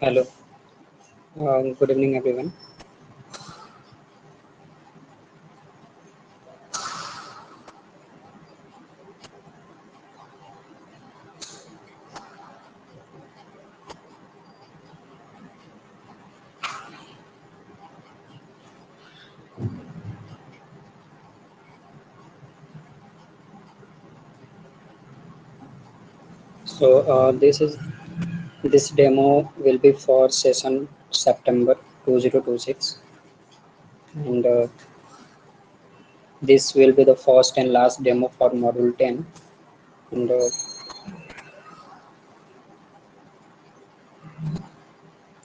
Hello, good evening, everyone. So this demo will be for session September 2026, and this will be the first and last demo for module 10. And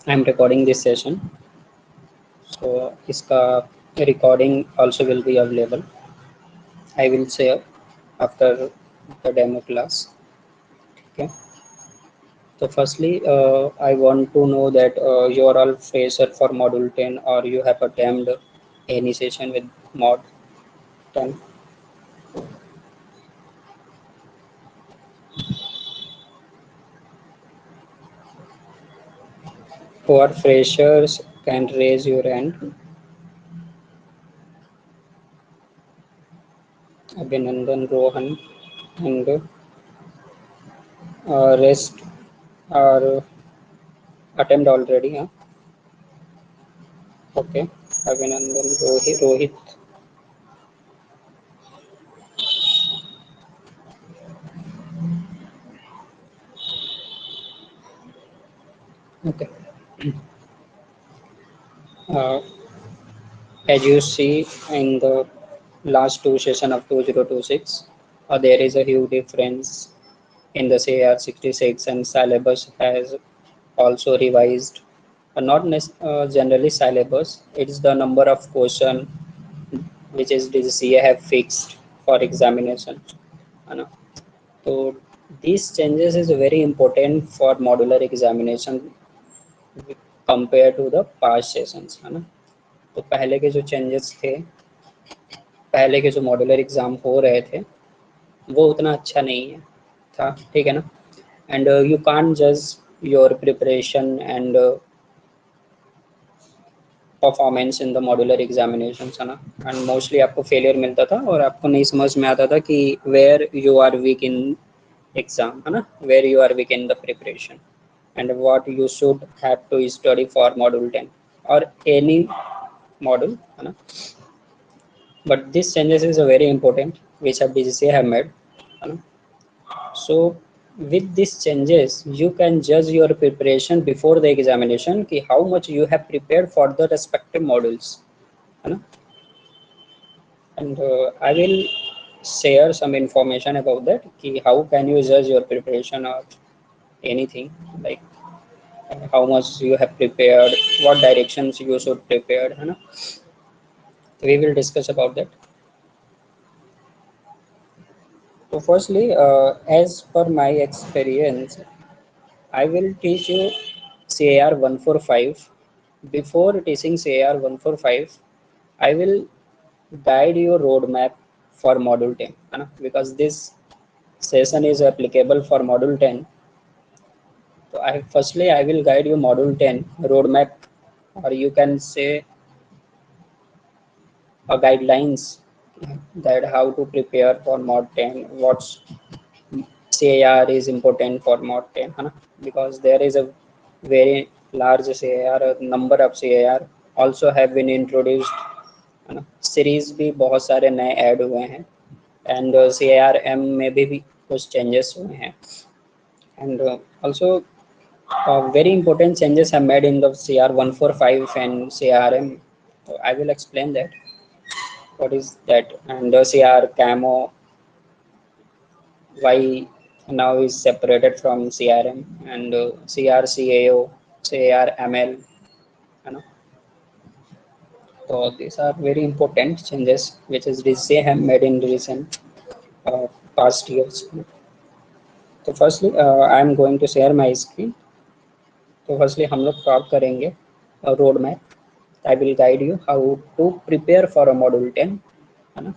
I'm recording this session, so इसका recording also will be available. I will share after the demo class. Okay. So firstly, I want to know that you are all fresher for module 10, or you have attended any session with mod 10. Who are freshers can raise your hand. Abhinandan, Rohan, and rest are attempt already. Huh? Okay. Abhinandan, Rohit. Okay. Uh, as you see in the last two session of 2026, there is a huge difference in the CAR66, and syllabus has also revised. Not generally syllabus, it's the number of question which is the CA have fixed for examination. है ना? So these changes is very important for modular examination compared to the past sessions, है ना? तो पहले के जो changes थे, पहले के जो मॉड्यूलर एग्जाम हो रहे थे, वो उतना अच्छा नहीं है था, ठीक है ना? एंड यू कांट जज your preparation and performance in the modular examination, है ना? एंड मोस्टली आपको फेलियर मिलता था और आपको नहीं समझ में आता था कि where you are weak in exam, है ना? Where you are weak in the preparation and what you should have to study for module 10 और एनी मॉड्यूल, है ना? But this changes is a very important which have BGCA have made, है ना? So with these changes you can judge your preparation before the examination कि how much you have prepared for the respective modules, है ना? And I will share some information about that कि how can you judge your preparation or anything, like how much you have prepared, what directions you should prepare, है ना? We will discuss about that. So firstly, as per my experience, I will teach you CAR 145. Before teaching CAR 145, I will guide your roadmap for module 10, है ना? Because this session is applicable for module 10. So I will guide you module 10 roadmap, or you can say guidelines that how to prepare for mod 10, what's CAR is important for mod 10, है ना? Because there is a very large CAR, number of CAR also have been introduced, है ना? Series भी बहुत सारे नए add हुए हैं एंड CARM में भी कुछ चेंजेस हुए हैं and also very important changes have made in the CR 145 and CRM. So I will explain that what is that, and the CR camo why now is separated from CRM, and CRCAO, CRML, you know. So these are very important changes which is DCA have made in recent past years. तो firstly I am going to share my screen. तो firstly हम लोग talk करेंगे road map. I will guide you how to prepare for a module 10, है ना,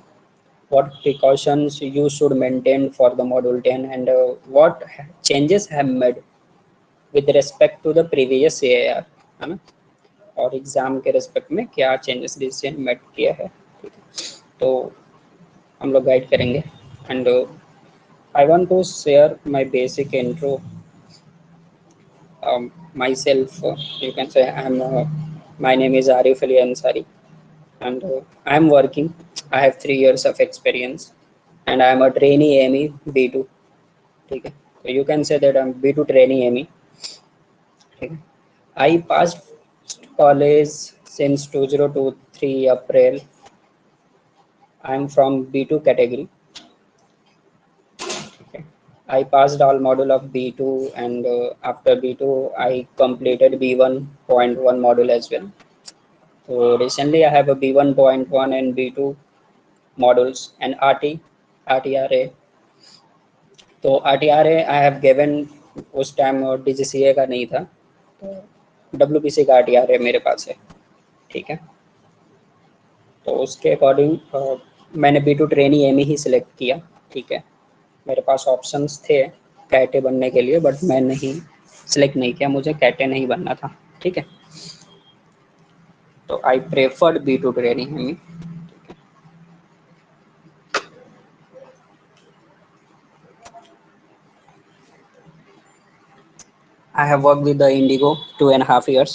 what precautions you should maintain for the module 10 and what changes have made with respect to the previous AIR, है ना, और exam के respect में क्या changes decision made किया है, ठीक है, तो हम लोग गाइड करेंगे। And I want to share my basic intro myself. You can say my name is Arif Ali Ansari, and I am working. I have 3 years of experience, and I am a trainee AME B2. ठीक है, so you can say that I'm B2 trainee AME. ठीक है, I passed college since 2023 April. I am from B2 category. Okay. I passed all module of B2, and after B2 I completed B1.1 module as well. So recently I have a B1.1 and B2 modules and RTRA. तो RTRA I have given, उस time DGCA का नहीं था, तो WPC का RTRA मेरे पास है, ठीक है। तो उसके अकॉर्डिंग मैंने B2 ट्रेनी एम ही सिलेक्ट किया, ठीक है। मेरे पास ऑप्शंस थे कैटे बनने के लिए, बट मैं नहीं सिलेक्ट नहीं किया, मुझे कैटे नहीं बनना था, ठीक है। तो I preferred B2 trainee M. I have worked with the Indigo 2.5 years.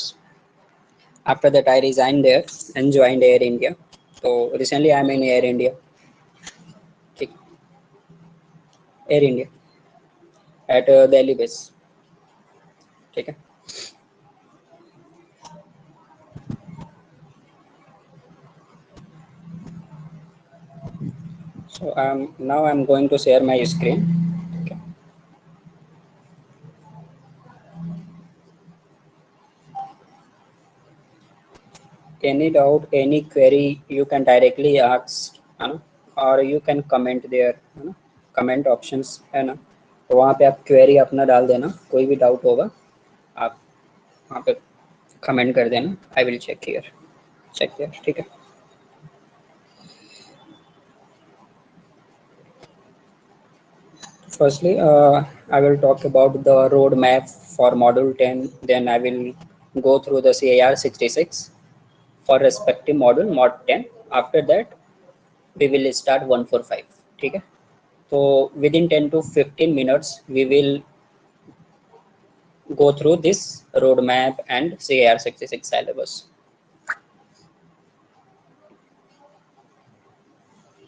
After that, I resigned there and joined Air India. So recently, I am in Air India. Air India at Delhi base. Okay. So now I'm going to share my screen. Okay. Any doubt, any query, you can directly ask, or you can comment there, comment options है ना, तो वहाँ पे आप query अपना डाल देना, कोई भी डाउट होगा आप वहाँ पे कमेंट कर देना, आई विल चेक हियर, ठीक है। Firstly, I will talk about the roadmap for Module 10. Then I will go through the CIR 66 for respective module Mod 10. After that, we will start 145. ठीक है, तो within 10 to 15 minutes, we will go through this roadmap and CIR 66 syllabus.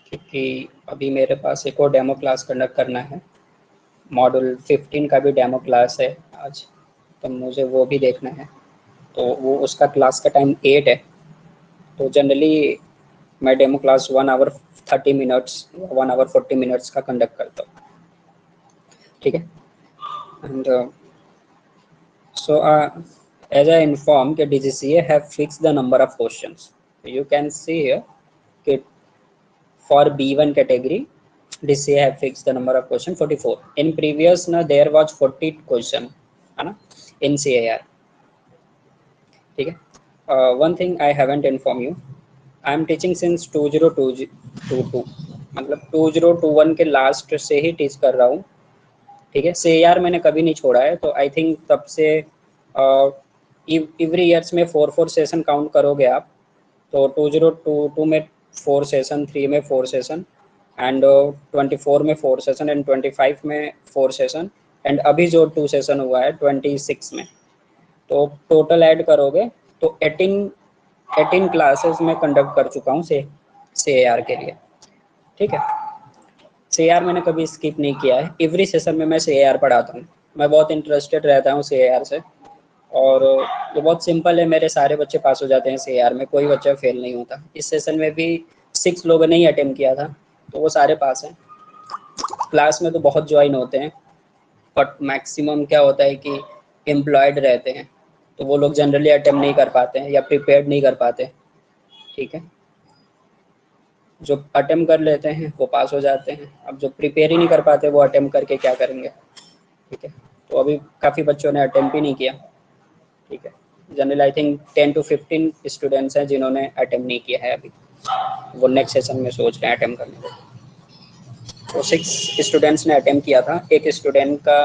क्योंकि अभी मेरे पास एक और demo class conduct करना है, मॉड्यूल 15 का भी डेमो क्लास है आज, तो मुझे वो भी देखना है। तो वो उसका क्लास का टाइम 8 है, तो जनरली मैं demo class 1 hour 30 minutes 1 hour 40 minutes का कंडक्ट करता हूँ, ठीक है। And so as I inform कि DGCA have fix the number of questions, you can see here कि for B1 category DCA have fixed the number of question 44. In previous na there was 40 question, है ना, in CIR, ठीक है। One thing I haven't informed you, I am teaching since 2022, मतलब 2021 के last से ही teach कर रहा हूँ, ठीक है। CIR मैंने कभी नहीं छोड़ा है, तो आई थिंक तब से एवरी ईयर्स में 4 सेशन काउंट करोगे आप, तो 2022 में 4 सेशन, 3 में 4 सेशन, एंड 24 में 4 सेशन, एंड 25 में 4 सेशन, एंड अभी जो 2 सेशन हुआ है 26 में, तो टोटल ऐड करोगे तो 18 क्लासेस में कंडक्ट कर चुका हूँ CIR के लिए, ठीक है। CIR मैंने कभी स्किप नहीं किया है, एवरी सेशन में मैं CIR पढ़ाता हूँ, मैं बहुत इंटरेस्टेड रहता हूँ CIR से, और ये बहुत सिंपल है, मेरे सारे बच्चे पास हो जाते हैं CIR में, कोई बच्चा फेल नहीं होता। इस सेशन में भी 6 लोगों ने ही अटेम्प्ट किया था, तो वो सारे पास हैं। क्लास में तो बहुत ज्वाइन होते हैं, बट मैक्सिमम क्या होता है कि एम्प्लॉयड रहते हैं, तो वो लोग जनरली अटेम्प्ट नहीं कर पाते हैं या प्रिपेयर्ड नहीं कर पाते, ठीक है। जो अटेम्प्ट कर लेते हैं वो पास हो जाते हैं, अब जो प्रिपेयर ही नहीं कर पाते वो अटेम्प्ट करके क्या करेंगे, ठीक है। तो अभी काफ़ी बच्चों ने अटेम्प्ट ही नहीं किया, ठीक है। Generally I think 10 to 15 students हैं जिन्होंने अटेम्प्ट नहीं किया है अभी, वो नेक्स्ट सेशन में सोच रहे हैं अटेम्प्ट करने को। तो 6 स्टूडेंट्स ने अटेम्प्ट किया था, एक स्टूडेंट का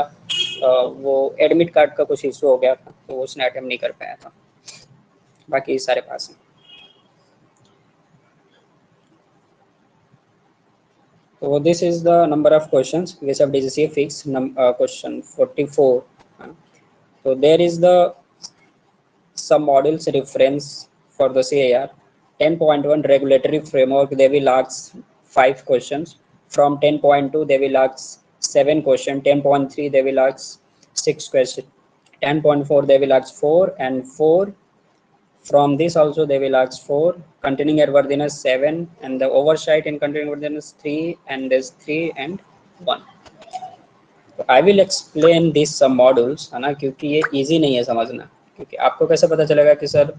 वो एडमिट कार्ड का कुछ इशू हो गया था तो उसने अटेम्प्ट नहीं कर पाया था, बाकी सारे पास हैं। So this is the number of questions which have DGCA fixed. Question 44. So there is the some models reference for the CAR 10.1 regulatory framework. They will ask 5 questions. From 10.2 they will ask 7 questions. 10.3 they will ask 6 questions. 10.4 they will ask 4 and 4. From this also they will ask 4, continuing airworthiness 7, and the oversight in continuing airworthiness 3, and there's 3 and 1. तो I will explain this sub modules, है ना, क्योंकि ये easy नहीं है समझना, क्योंकि आपको कैसे पता चलेगा कि सर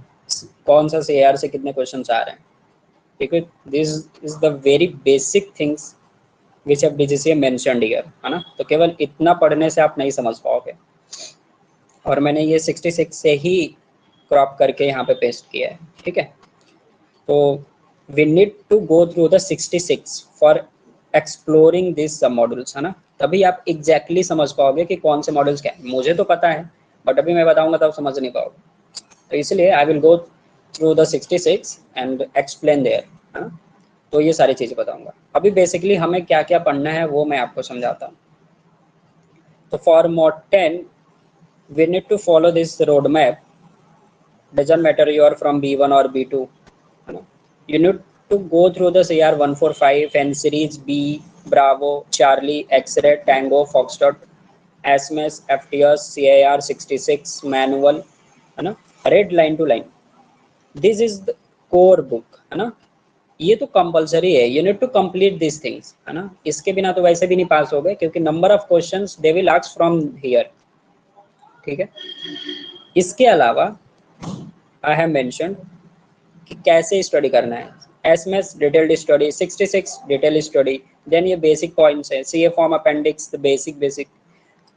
कौन सा CAR से कितने क्वेश्चंस आ रहे हैं, क्योंकि this is the very basic things which have DGCA mentioned here, है ना। तो केवल इतना पढ़ने से आप नहीं समझ पाओगे, और मैंने ये 66 से ही क्रॉप करके यहाँ पे पेस्ट किया है, ठीक है। तो we need to go through the 66 for exploring this sub modules, है ना, तभी आप एग्जैक्टली समझ पाओगे कि कौन से मॉड्यूल्स क्या है। मुझे तो पता है बट अभी मैं बताऊंगा तो आप समझ नहीं पाओगे, तो इसलिए I will go through the 66 and explain there, है ना। तो ये सारी चीज़ें बताऊंगा। अभी बेसिकली हमें क्या क्या पढ़ना है वो मैं आपको समझाता हूँ। तो for mod 10 we need to follow this roadmap. Doesn't matter you are from B1 or B2, you need to go through the CR 145 and series B, Bravo, Charlie, X-ray, Tango, Foxtrot, SMS, FTS, CIR 66 manual, है ना, read line to line. This is the core book, है ना, ये तो compulsory है, you need to complete these things, है ना। इसके बिना तो वैसे भी नहीं पास हो गए, क्योंकि number of questions they will ask from here, ठीक है। इसके अलावा आई हैव मेंशन कि कैसे स्टडी करना है। SMS detailed study, 66 detail study, then ये बेसिक पॉइंट्स है, CA form appendix the basic,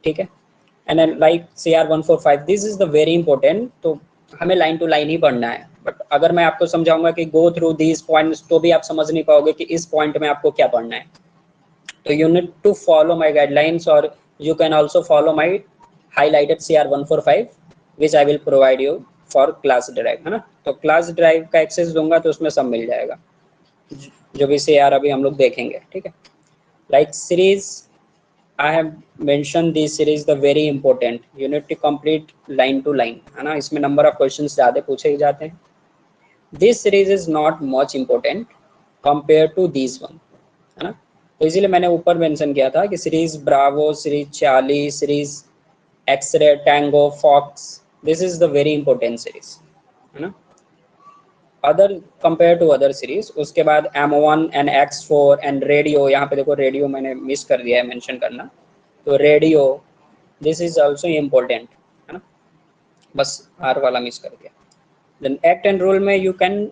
ठीक है। And then like CR 145 this is the very important. तो हमें लाइन टू लाइन ही पढ़ना है, बट अगर मैं आपको समझाऊंगा कि गो थ्रू दीज पॉइंट्स तो भी आप समझ नहीं पाओगे कि इस पॉइंट में आपको क्या पढ़ना है। तो you need to follow my guidelines, और you can also follow my highlighted CR 145 which I will provide you for class drive, है ना। तो क्लास ड्राइव का एक्सेस दूंगा तो उसमें सब मिल जाएगा, जो भी CR अभी हम लोग देखेंगे, ठीक है। Like series I have mentioned this series the very important, you need to complete line to line, है ना। इसमें नंबर ऑफ क्वेश्चंस ज़्यादा पूछे ही जाते हैं। This series is not much important compare to this one, है ना। तो इसीलिए मैंने ऊपर मेंशन किया था कि series Bravo, series Charlie, series X-ray, Tango, Fox, this is the very important series, है ना। Other compare to other series, उसके बाद M1 and X4 and radio, यहाँ पे देखो रेडियो मैंने मिस कर दिया है मेंशन करना, तो radio this is also important, है ना, बस R वाला मिस कर दिया। देन एक्ट एंड रूल में you can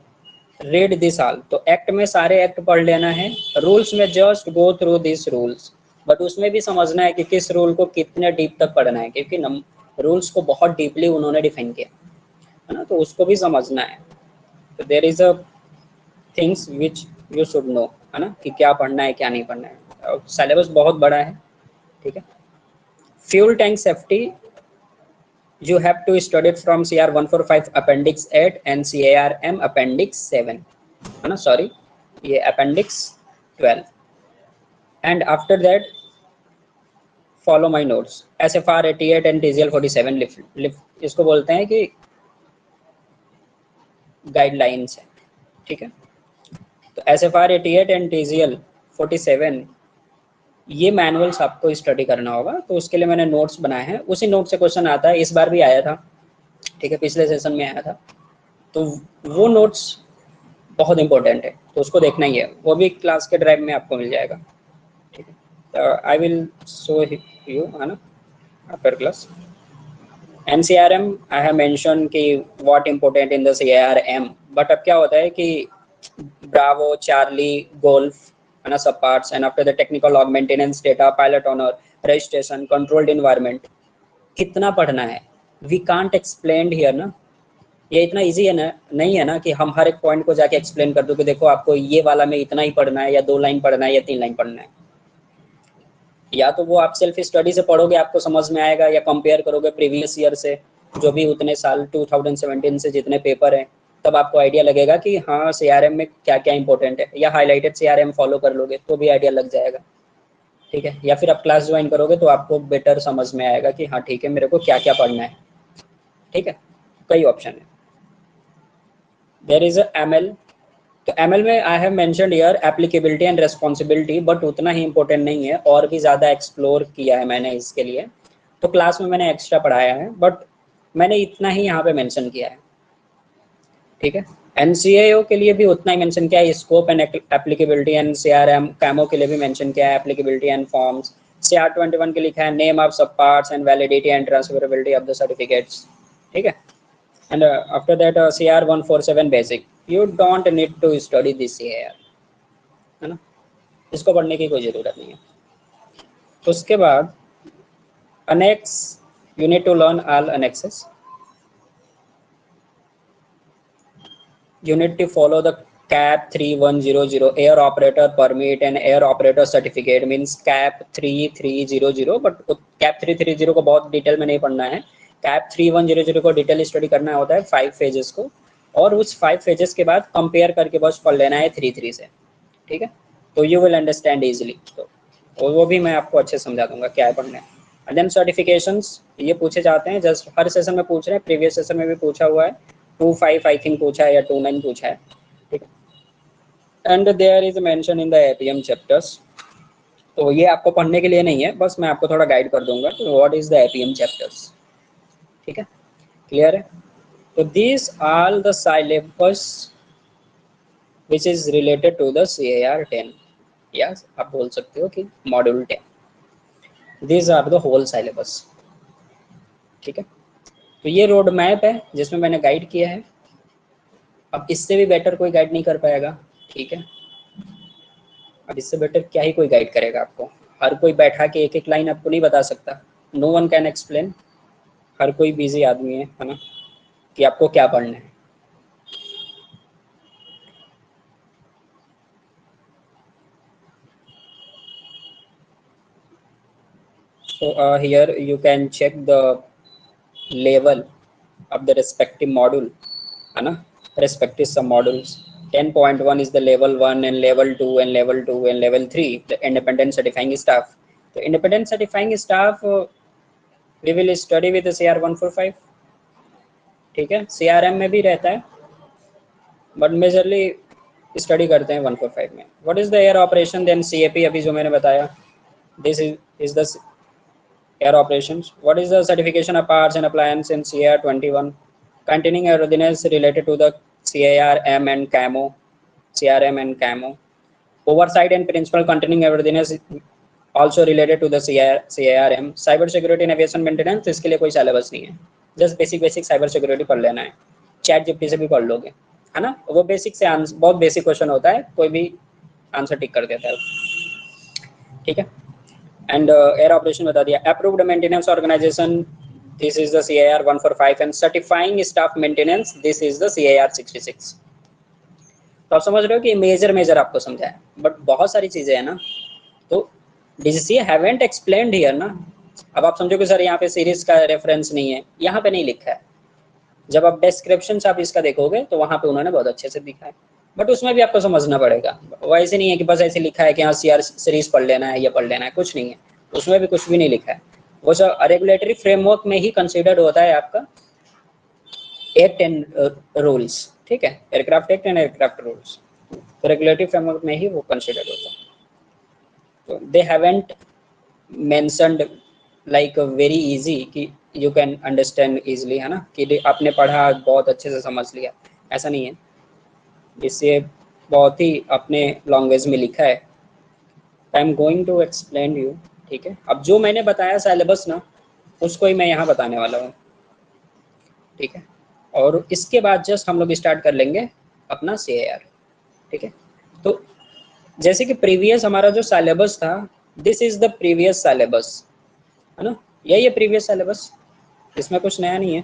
read this all, तो एक्ट में सारे एक्ट पढ़ लेना है, रूल्स में just go through this rules, but उसमें भी समझना है कि किस रूल को कितने डीप तक पढ़ना है, क्योंकि रूल्स को बहुत डीपली उन्होंने डिफाइन किया, है ना, तो उसको भी समझना है। तो there is a things which you should know, है ना, कि क्या पढ़ना है क्या नहीं पढ़ना है। सिलेबस बहुत बड़ा है, ठीक है। Fuel tank safety you have to study it from CR 145 Appendix 8 and CARM Appendix 7, है ना, सॉरी ये Appendix 12, and after that follow my notes। SFR 88 and TGL 47 lift इसको बोलते हैं कि गाइडलाइंस है, ठीक है। तो SFR 88 एंड TGL 47 ये मैनुअल्स आपको स्टडी करना होगा, तो उसके लिए मैंने नोट्स बनाए हैं, उसी नोट से क्वेश्चन आता है, इस बार भी आया था, ठीक है, पिछले सेशन में आया था। तो वो नोट्स बहुत इंपॉर्टेंट है, तो उसको देखना ही है, वो भी क्लास के ड्राइव में आपको मिल जाएगा, ठीक है। तो आई विल शो यू, है ना, after class. NCRM I have mention कि what important in the CRM, but अब क्या होता है कि ब्रावो, चार्ली, गोल्फ, है ना, sub parts, and after the technical log, maintenance data, pilot owner, registration, controlled environment, कितना पढ़ना है वी कांट एक्सप्लेन हियर ना, ये इतना इजी है ना, नहीं है ना कि हम हर एक पॉइंट को जाके एक्सप्लेन कर दो कि देखो आपको ये वाला में इतना ही पढ़ना है, या 2 लाइन पढ़ना है, या 3 लाइन पढ़ना है। या तो वो आप सेल्फ स्टडी से पढ़ोगे, आपको समझ में आएगा, या कंपेयर करोगे प्रीवियस ईयर से, जो भी उतने साल 2017 से जितने पेपर हैं, तब आपको आइडिया लगेगा कि हाँ सीआरएम में क्या क्या इंपॉर्टेंट है, या हाईलाइटेड सीआरएम फॉलो कर लोगे तो भी आइडिया लग जाएगा। ठीक है, या फिर आप क्लास ज्वाइन करोगे तो आपको बेटर समझ में आएगा कि हाँ ठीक है मेरे को क्या क्या पढ़ना है। ठीक है, कई ऑप्शन है। There is ML. तो एमएल में I have mentioned here applicability and responsibility, but उतना ही इंपॉर्टेंट नहीं है, और भी ज़्यादा एक्सप्लोर किया है मैंने इसके लिए। तो क्लास में मैंने एक्स्ट्रा पढ़ाया है, बट मैंने इतना ही यहाँ पे मेंशन किया है। ठीक है, एनसीएओ के लिए भी उतना ही मेंशन किया है, scope and applicability, and CRM camo के लिए भी मेंशन किया है एप्लीकेबिलिटी एंड फॉर्म्स। CR21 के लिखा है नेम ऑफ सब parts and validity and transferability of the certificates. ठीक है, and after that CR147 basic, you don't need to study this here, है ना, इसको पढ़ने की कोई ज़रूरत नहीं है। उसके बाद annex, you need to learn all annexes, you need to follow the CAP 3100 air operator permit and air operator certificate, means CAP 3300, but CAP 330 को बहुत डिटेल में नहीं पढ़ना है। CAP 3100 को डिटेल स्टडी करना होता है 5 फेजेस को, और उस 5 फेजेस के बाद कंपेयर करके बस पढ़ लेना है 33 से। ठीक है, तो यू विल अंडरस्टैंड इजीली। तो वो भी मैं आपको अच्छे समझा दूंगा क्या है पढ़ना है। एंड देन सर्टिफिकेशंस, ये पूछे जाते हैं, जस्ट हर सेशन में पूछ रहे हैं, प्रीवियस सेशन में भी पूछा हुआ है, 2.5 आई थिंक पूछा है, या 2.9 पूछा है। ठीक है, and there is mention in the APM chapters. तो ये आपको पढ़ने के लिए नहीं है, बस मैं आपको थोड़ा गाइड कर दूंगा कि what is the APM chapters. ठीक है, क्लियर है। तो this all the syllabus which is related to the CAR 10, yes आप बोल सकते हो कि module 10, these are the whole syllabus। ठीक है, तो ये रोड मैप है जिसमें मैंने गाइड किया है। अब इससे भी बेटर कोई गाइड नहीं कर पाएगा। ठीक है, अब इससे बेटर क्या ही कोई गाइड करेगा आपको। हर कोई बैठा के एक एक लाइन आपको नहीं बता सकता, नो वन कैन एक्सप्लेन। हर कोई बिजी आदमी है ना, कि आपको क्या पढ़ना है। So here you can check the level of the respective module, है ना, respective sub modules। 10.1 is the level 1 and level 2 and level 2 and level 3 the independent certifying staff। तो independent certifying staff we will study with the CR145। ठीक है, CRM में भी रहता है, but majorly study करते हैं 145 में। What is the air operation, then CAP अभी जो मैंने बताया, this is the air operations। What is the certification of parts and appliance in CR21 containing airworthiness related to the CARM and CAMO, CRM and CAMO। Oversight and principle containing airworthiness also related to the CARM। Cyber security and aviation maintenance, इसके लिए कोई syllabus नहीं है, just basic cyber security पढ़ लेना है। Chat GPT से भी पढ़ लोगे, है ना, वो बेसिक से आंसर, बहुत बेसिक क्वेश्चन होता है, कोई भी आंसर टिक कर देता है। ठीक है, एंड एयर ऑपरेशन बता दिया। Approved maintenance organisation, this is the CAR 145 and certifying staff maintenance, this is the CAR 66। तो आप समझ रहे हो कि मेजर आपको समझाया, बट बहुत सारी चीजें हैं ना, तो DGCA हैवेंट एक्सप्लेन्ड हियर ना। अब आप समझो कि सर यहाँ पे सीरीज का रेफरेंस नहीं है, यहाँ पे नहीं लिखा है। जब आप डिस्क्रिप्शन आप इसका देखोगे तो वहाँ पे उन्होंने बहुत अच्छे से दिखा है, बट उसमें भी आपको समझना पड़ेगा। वो ऐसे नहीं है कि बस ऐसे लिखा है कि हाँ CR सीरीज पढ़ लेना है या पढ़ लेना है, कुछ नहीं है, उसमें भी कुछ भी नहीं लिखा है। वो सब रेगुलेटरी फ्रेमवर्क में ही कंसिडर्ड होता है आपका एक्ट एंड रूल्स। ठीक है, aircraft act and aircraft rules, तो रेगुलेटरी फ्रेमवर्क में ही वो कंसिडर्ड होता है। तो दे haven't mentioned like very easy कि यू कैन अंडरस्टैंड इजिली, है ना, कि आपने पढ़ा बहुत अच्छे से समझ लिया, ऐसा नहीं है। इससे बहुत ही अपने लैंग्वेज में लिखा है। I am going to explain you. ठीक है, अब जो मैंने बताया सिलेबस ना, उसको ही मैं यहाँ बताने वाला हूँ। ठीक है, और इसके बाद जस्ट हम लोग स्टार्ट कर लेंगे अपना CAR। ठीक है, तो जैसे कि प्रीवियस हमारा जो सिलेबस था, this is the previous syllabus, है ना, यही है प्रीवियस सिलेबस, इसमें कुछ नया नहीं है।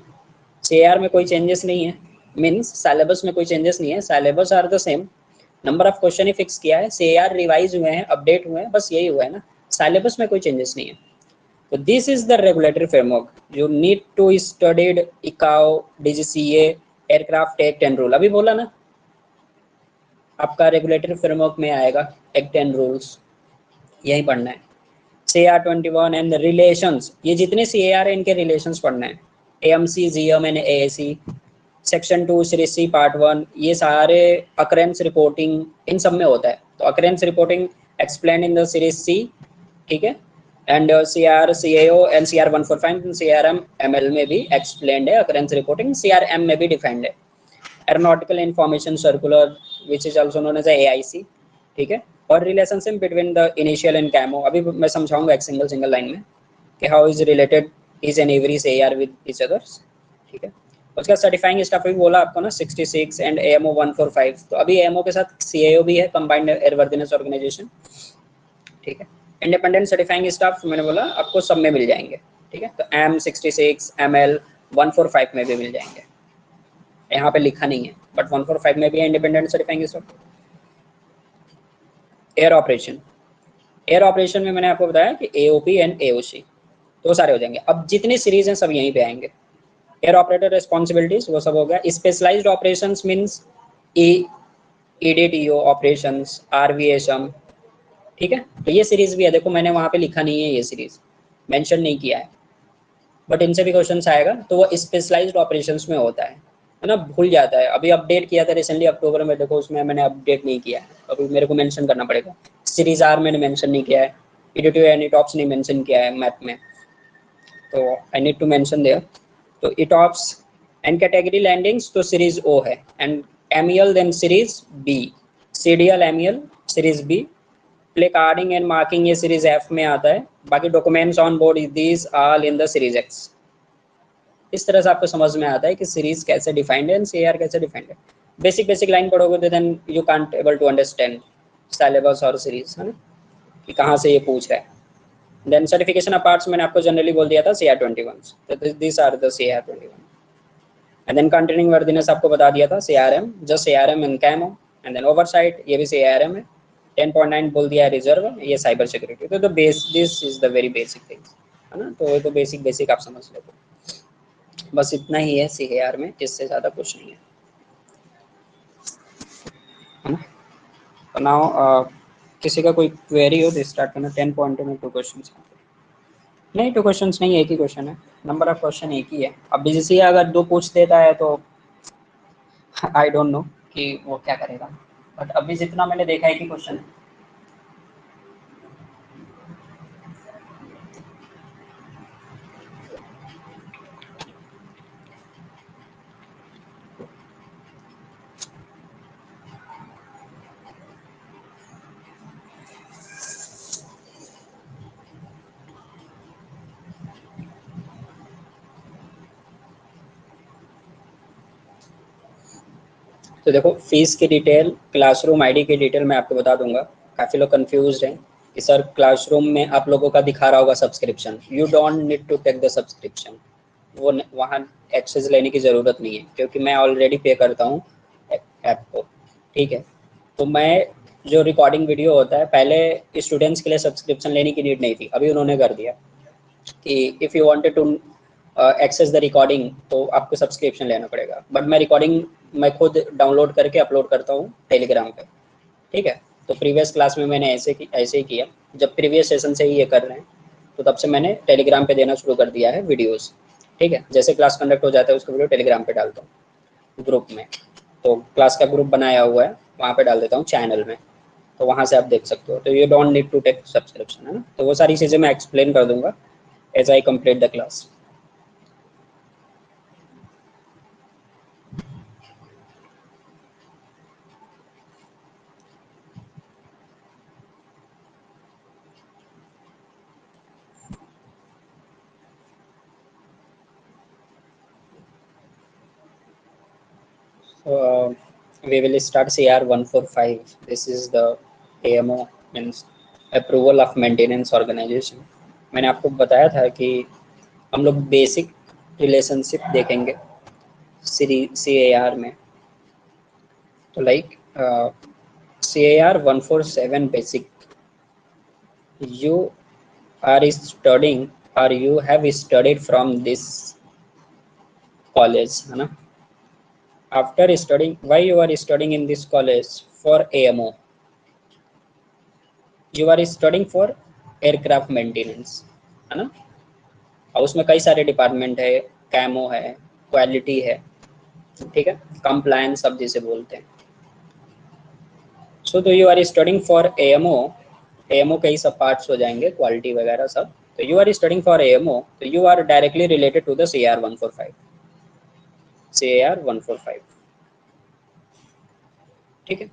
CAR में कोई चेंजेस नहीं है। मीन्स सिलेबस में कोई चेंजेस नहीं है, syllabus are the same, number of question ही फिक्स किया है, CAR रिवाइज हुए हैं, अपडेट हुए हैं, बस यही हुआ है ना, सिलेबस में कोई चेंजेस नहीं है। तो this is the regulatory framework you need to studied ICAO DGCA aircraft act and rule, अभी बोला ना आपका रेगुलेटरी फ्रेमवर्क में आएगा एक्ट एंड रूल्स, यही पढ़ना है। CAR 21 एंड रिलेशंस, ये जितने CAR है इनके रिलेशंस पढ़ना है, AMC GM and AAC, section 2 series C part 1, ये सारे अकरेंस रिपोर्टिंग इन सब में होता है। तो occurrence reporting explain in the series C, ठीक है, and CR CAO and CR 145 CRM ML में भी एक्सप्लेन्ड है, अकरेंस रिपोर्टिंग CRM में भी डिफाइंड है। Aeronautical information circular which is also known as AIC, ठीक है, और relationship between the initial and CAMO, अभी मैं समझाऊंगा एक सिंगल लाइन में कि how is related is an every CAR with each others, ठीक है। उसका सर्टिफाइंग स्टाफ भी बोला आपको ना 66 एंड AMO 145, तो अभी AMO के साथ CAO भी है, कंबाइंड एयरवर्दीनेस ऑर्गेनाइजेशन, ठीक है। इंडिपेंडेंट सर्टिफाइंग स्टाफ मैंने बोला आपको सब में मिल जाएंगे, ठीक है, तो M66 ML 145 में भी मिल जाएंगे, यहाँ पे लिखा नहीं है बट 145 में भी है independent certifying staff. Air operation, air operation में मैंने आपको बताया कि AOP एंड AOC, तो सारे हो जाएंगे। अब जितनी सीरीज हैं सब यहीं पे आएंगे। एयर ऑपरेटर रिस्पॉन्सिबिलिटीज वो सब हो गया। Specialised operations means EDTO operations, RVSM, ठीक है, तो ये सीरीज भी है, देखो मैंने वहाँ पे लिखा नहीं है, ये सीरीज मेंशन नहीं किया है, बट इनसे भी क्वेश्चन आएगा, तो वो स्पेशलाइज्ड ऑपरेशंस में होता है ना, भूल जाता है। अभी अपडेट किया था रिसेंटली अक्टूबर में, देखो उसमें मैंने अपडेट नहीं किया है, अभी मेरे को मेंशन करना पड़ेगा। सीरीज R मैंने मेंशन नहीं किया है, EDTO एनिटॉप्स नहीं मेंशन किया है मैप में, तो I need to mention there. तो इटॉप्स एंड कैटेगरी लैंडिंग्स तो सीरीज O है, and MEL then series B, CDL MEL series B, placarding and marking ये सीरीज F में आता है, बाकी documents on board these all in the series X। इस तरह से आपको समझ में आता है कि सीरीज कैसे डिफाइंड है एंड CAR कैसे डिफाइंड है। बेसिक लाइन पढ़ोगे तो then you can't able to understand syllabus और सीरीज, है ना, कि कहाँ से ये पूछ रहा है। देन सर्टिफिकेशन ऑफ पार्ट्स मैंने आपको जनरली बोल दिया था CR 21, तो this are the CR 21। And then continuing worthiness आपको बता दिया था CRM, just CRM and CAMO, and then oversight ये भी CRM है। 10.9 बोल दिया है रिजर्व, ये साइबर सिक्योरिटी, तो the base this is the very basic things, है ना, तो ये तो बेसिक आप समझ लेते हो। बस इतना ही है CAR में, इससे ज़्यादा कुछ नहीं है ना। तो नाउ किसी का कोई क्वेरी हो तो स्टार्ट करना। 10 पॉइंट में 2 क्वेश्चन नहीं, 2 क्वेश्चन नहीं, एक ही क्वेश्चन है, नंबर ऑफ क्वेश्चन एक ही है। अब BGC अगर 2 पूछ देता है तो आई डोंट नो कि वो क्या करेगा, बट अभी जितना मैंने देखा एक ही क्वेश्चन है। तो देखो फीस की डिटेल, क्लासरूम आईडी की डिटेल मैं आपको बता दूंगा। काफ़ी लोग कंफ्यूज हैं कि सर क्लासरूम में आप लोगों का दिखा रहा होगा subscription, you don't need to take the subscription, वो वहाँ एक्सेस लेने की ज़रूरत नहीं है, क्योंकि मैं ऑलरेडी पे करता हूँ ऐप को, ठीक है। तो मैं जो रिकॉर्डिंग वीडियो होता है, पहले स्टूडेंट्स के लिए सब्सक्रिप्शन लेने की नीड नहीं थी, अभी उन्होंने कर दिया कि if you wanted to access the recording तो आपको सब्सक्रिप्शन लेना पड़ेगा, बट मैं रिकॉर्डिंग मैं खुद डाउनलोड करके अपलोड करता हूँ टेलीग्राम पे, ठीक है। तो प्रीवियस क्लास में मैंने ऐसे ही किया, जब प्रीवियस सेशन से ही ये कर रहे हैं, तो तब से मैंने टेलीग्राम पे देना शुरू कर दिया है वीडियोस, ठीक है। जैसे क्लास कंडक्ट हो जाता है उसका वीडियो टेलीग्राम पे डालता हूँ ग्रुप में, तो क्लास का ग्रुप बनाया हुआ है वहाँ पे डाल देता हूँ चैनल में, तो वहाँ से आप देख सकते हो। तो you don't need to take subscription, है ना, तो वो सारी चीज़ें मैं एक्सप्लेन कर दूंगा as I complete the class. We will start CR 145. This is the AMO, means approval of maintenance organisation. मैंने आपको बताया था कि हम लोग बेसिक रिलेशनशिप देखेंगे, CAR में। तो like CAR 147 basic, you are studying or you have studied from this college, है ना। after studying, why you are studying in this college? For AMO, you are studying for aircraft maintenance, है ना। और उसमें कई सारे डिपार्टमेंट है, camo है, क्वालिटी है, ठीक है, कंप्लायंस सब जिसे बोलते हैं। सो तो you are studying for AMO के ही सब पार्ट्स हो जाएंगे, क्वालिटी वगैरह सब। तो you are studying for AMO, तो you are directly related to the CAR 145, CAR 145, ठीक है।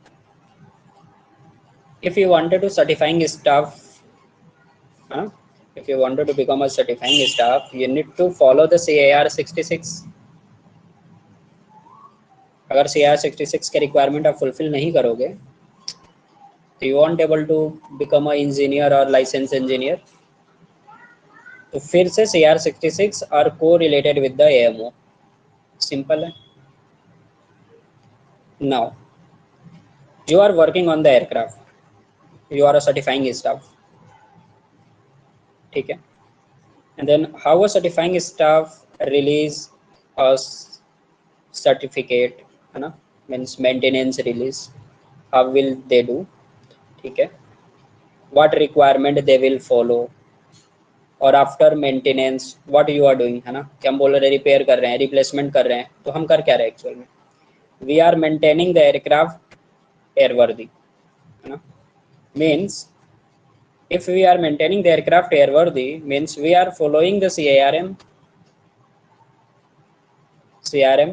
if you wanted to certifying staff, if you wanted to become a certifying staff, you need to follow the CAR 66। अगर CAR 66 के requirement आप fulfil नहीं करोगे तो you want able to become a engineer और licence engineer. तो फिर से CAR 66 आर को related with the AMO, simple है। Now you are working on the aircraft, you are a certifying staff, ठीक है। and then how a certifying staff release a certificate, है ना, means maintenance release, how will they do, ठीक है, what requirement they will follow, और after maintenance what you are doing, है ना, कि हम बोल रहे हैं रिपेयर कर रहे हैं, रिप्लेसमेंट कर रहे हैं, तो हम कर क्या रहे हैं एक्चुअल में, we are maintaining the aircraft airworthy, है ना। Means if we are maintaining the aircraft airworthy means we are following the CRM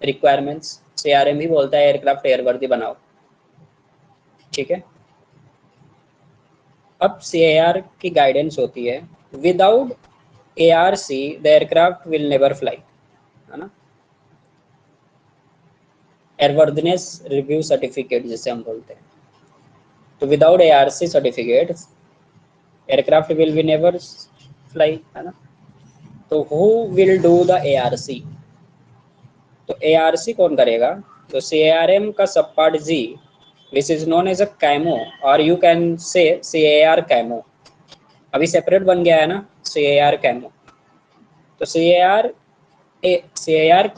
requirements। CRM ही बोलता है एयरक्राफ्ट एयरवर्दी बनाओ, ठीक है। अब CAR की गाइडेंस होती है, without ARC the aircraft will never fly, है ना। एयरवर्दीनेस रिव्यू सर्टिफिकेट जिसे हम बोलते हैं, तो without ARC certificate aircraft will be never fly, है ना। तो who will do the ARC, तो ARC कौन करेगा, तो CARM का सब part G which is known as a CAMO, और you can say CAR CAMO, अभी सेपरेट बन गया है ना CAR कैमो। तो CAR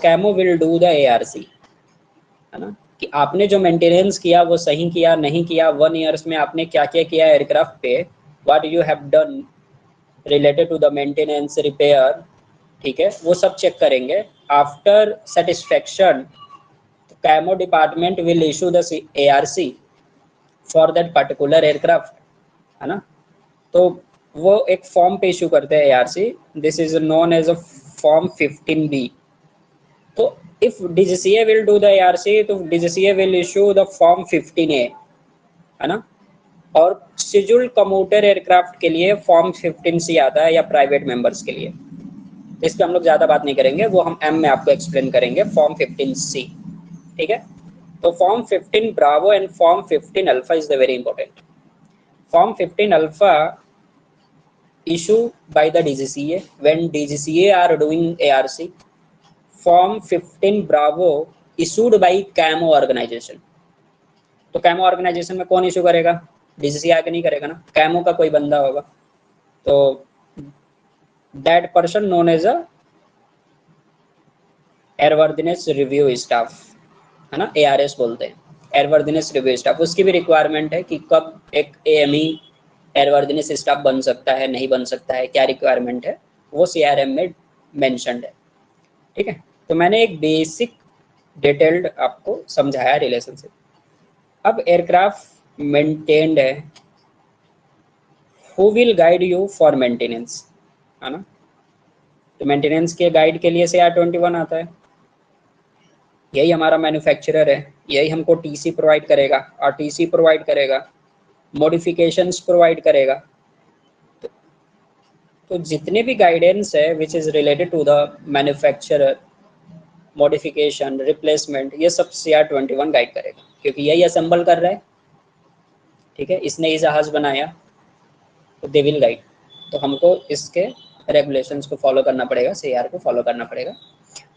CAMO will do the ARC, है ना, कि आपने जो मेंटेनेंस किया वो सही किया नहीं किया, 1 ईयर्स में आपने क्या क्या किया एयरक्राफ्ट पे, what you have done related to the maintenance repair, ठीक है, वो सब चेक करेंगे। After satisfaction CAMO department will issue the ARC for that particular aircraft, है ना। तो वो एक फॉर्म पे इशू करते हैं ARC, this is known as a form 15B। तो if DGCA will do the ARC, तो DGCA will issue the form 15A, है ना। और शेड्यूल्ड कम्यूटर एयरक्राफ्ट के लिए फॉर्म 15C आता है, या प्राइवेट मेंबर्स के लिए। इस पे हम लोग ज्यादा बात नहीं करेंगे, वो हम M में आपको एक्सप्लेन करेंगे, फॉर्म 15C, ठीक है। तो form 15 bravo and form 15 alpha is the very important. Form 15 alpha issued by the DGCA when DGCA are doing ARC, form 15 bravo issued by CAMO organisation. तो कैमो ऑर्गेनाइजेशन में कौन issue करेगा, DGCA आके नहीं करेगा ना, कैमो का कोई बंदा होगा। तो that person known as a airworthiness review staff, है ना, ARS बोलते हैं, एयरवर्दीनेस रिव्यू स्टाफ। उसकी भी रिक्वायरमेंट है कि कब एक AME एयरवर्दीनेस स्टाफ बन सकता है, नहीं बन सकता है, क्या रिक्वायरमेंट है, वो CRM में मेंशन्ड है, ठीक है। तो मैंने एक बेसिक डिटेल्ड आपको समझाया रिलेशनशिप। अब एयरक्राफ्ट मेंटेन्ड है, who will guide you for maintenance, है ना। तो मेंटेनेंस के गाइड के लिए CAR 21 आता है, यही हमारा मैन्युफैक्चरर है, यही हमको TC प्रोवाइड करेगा, RTC प्रोवाइड करेगा, मॉडिफिकेशंस प्रोवाइड करेगा। तो जितने भी गाइडेंस है which is related to the manufacturer, modification, replacement, ये सब CAR 21 गाइड करेगा, क्योंकि यही असेंबल कर रहा है, ठीक है, इसने ये जहाज बनाया, तो दे विल गाइड। तो हमको इसके रेगुलेशंस को फॉलो करना पड़ेगा, CAR को फॉलो करना पड़ेगा।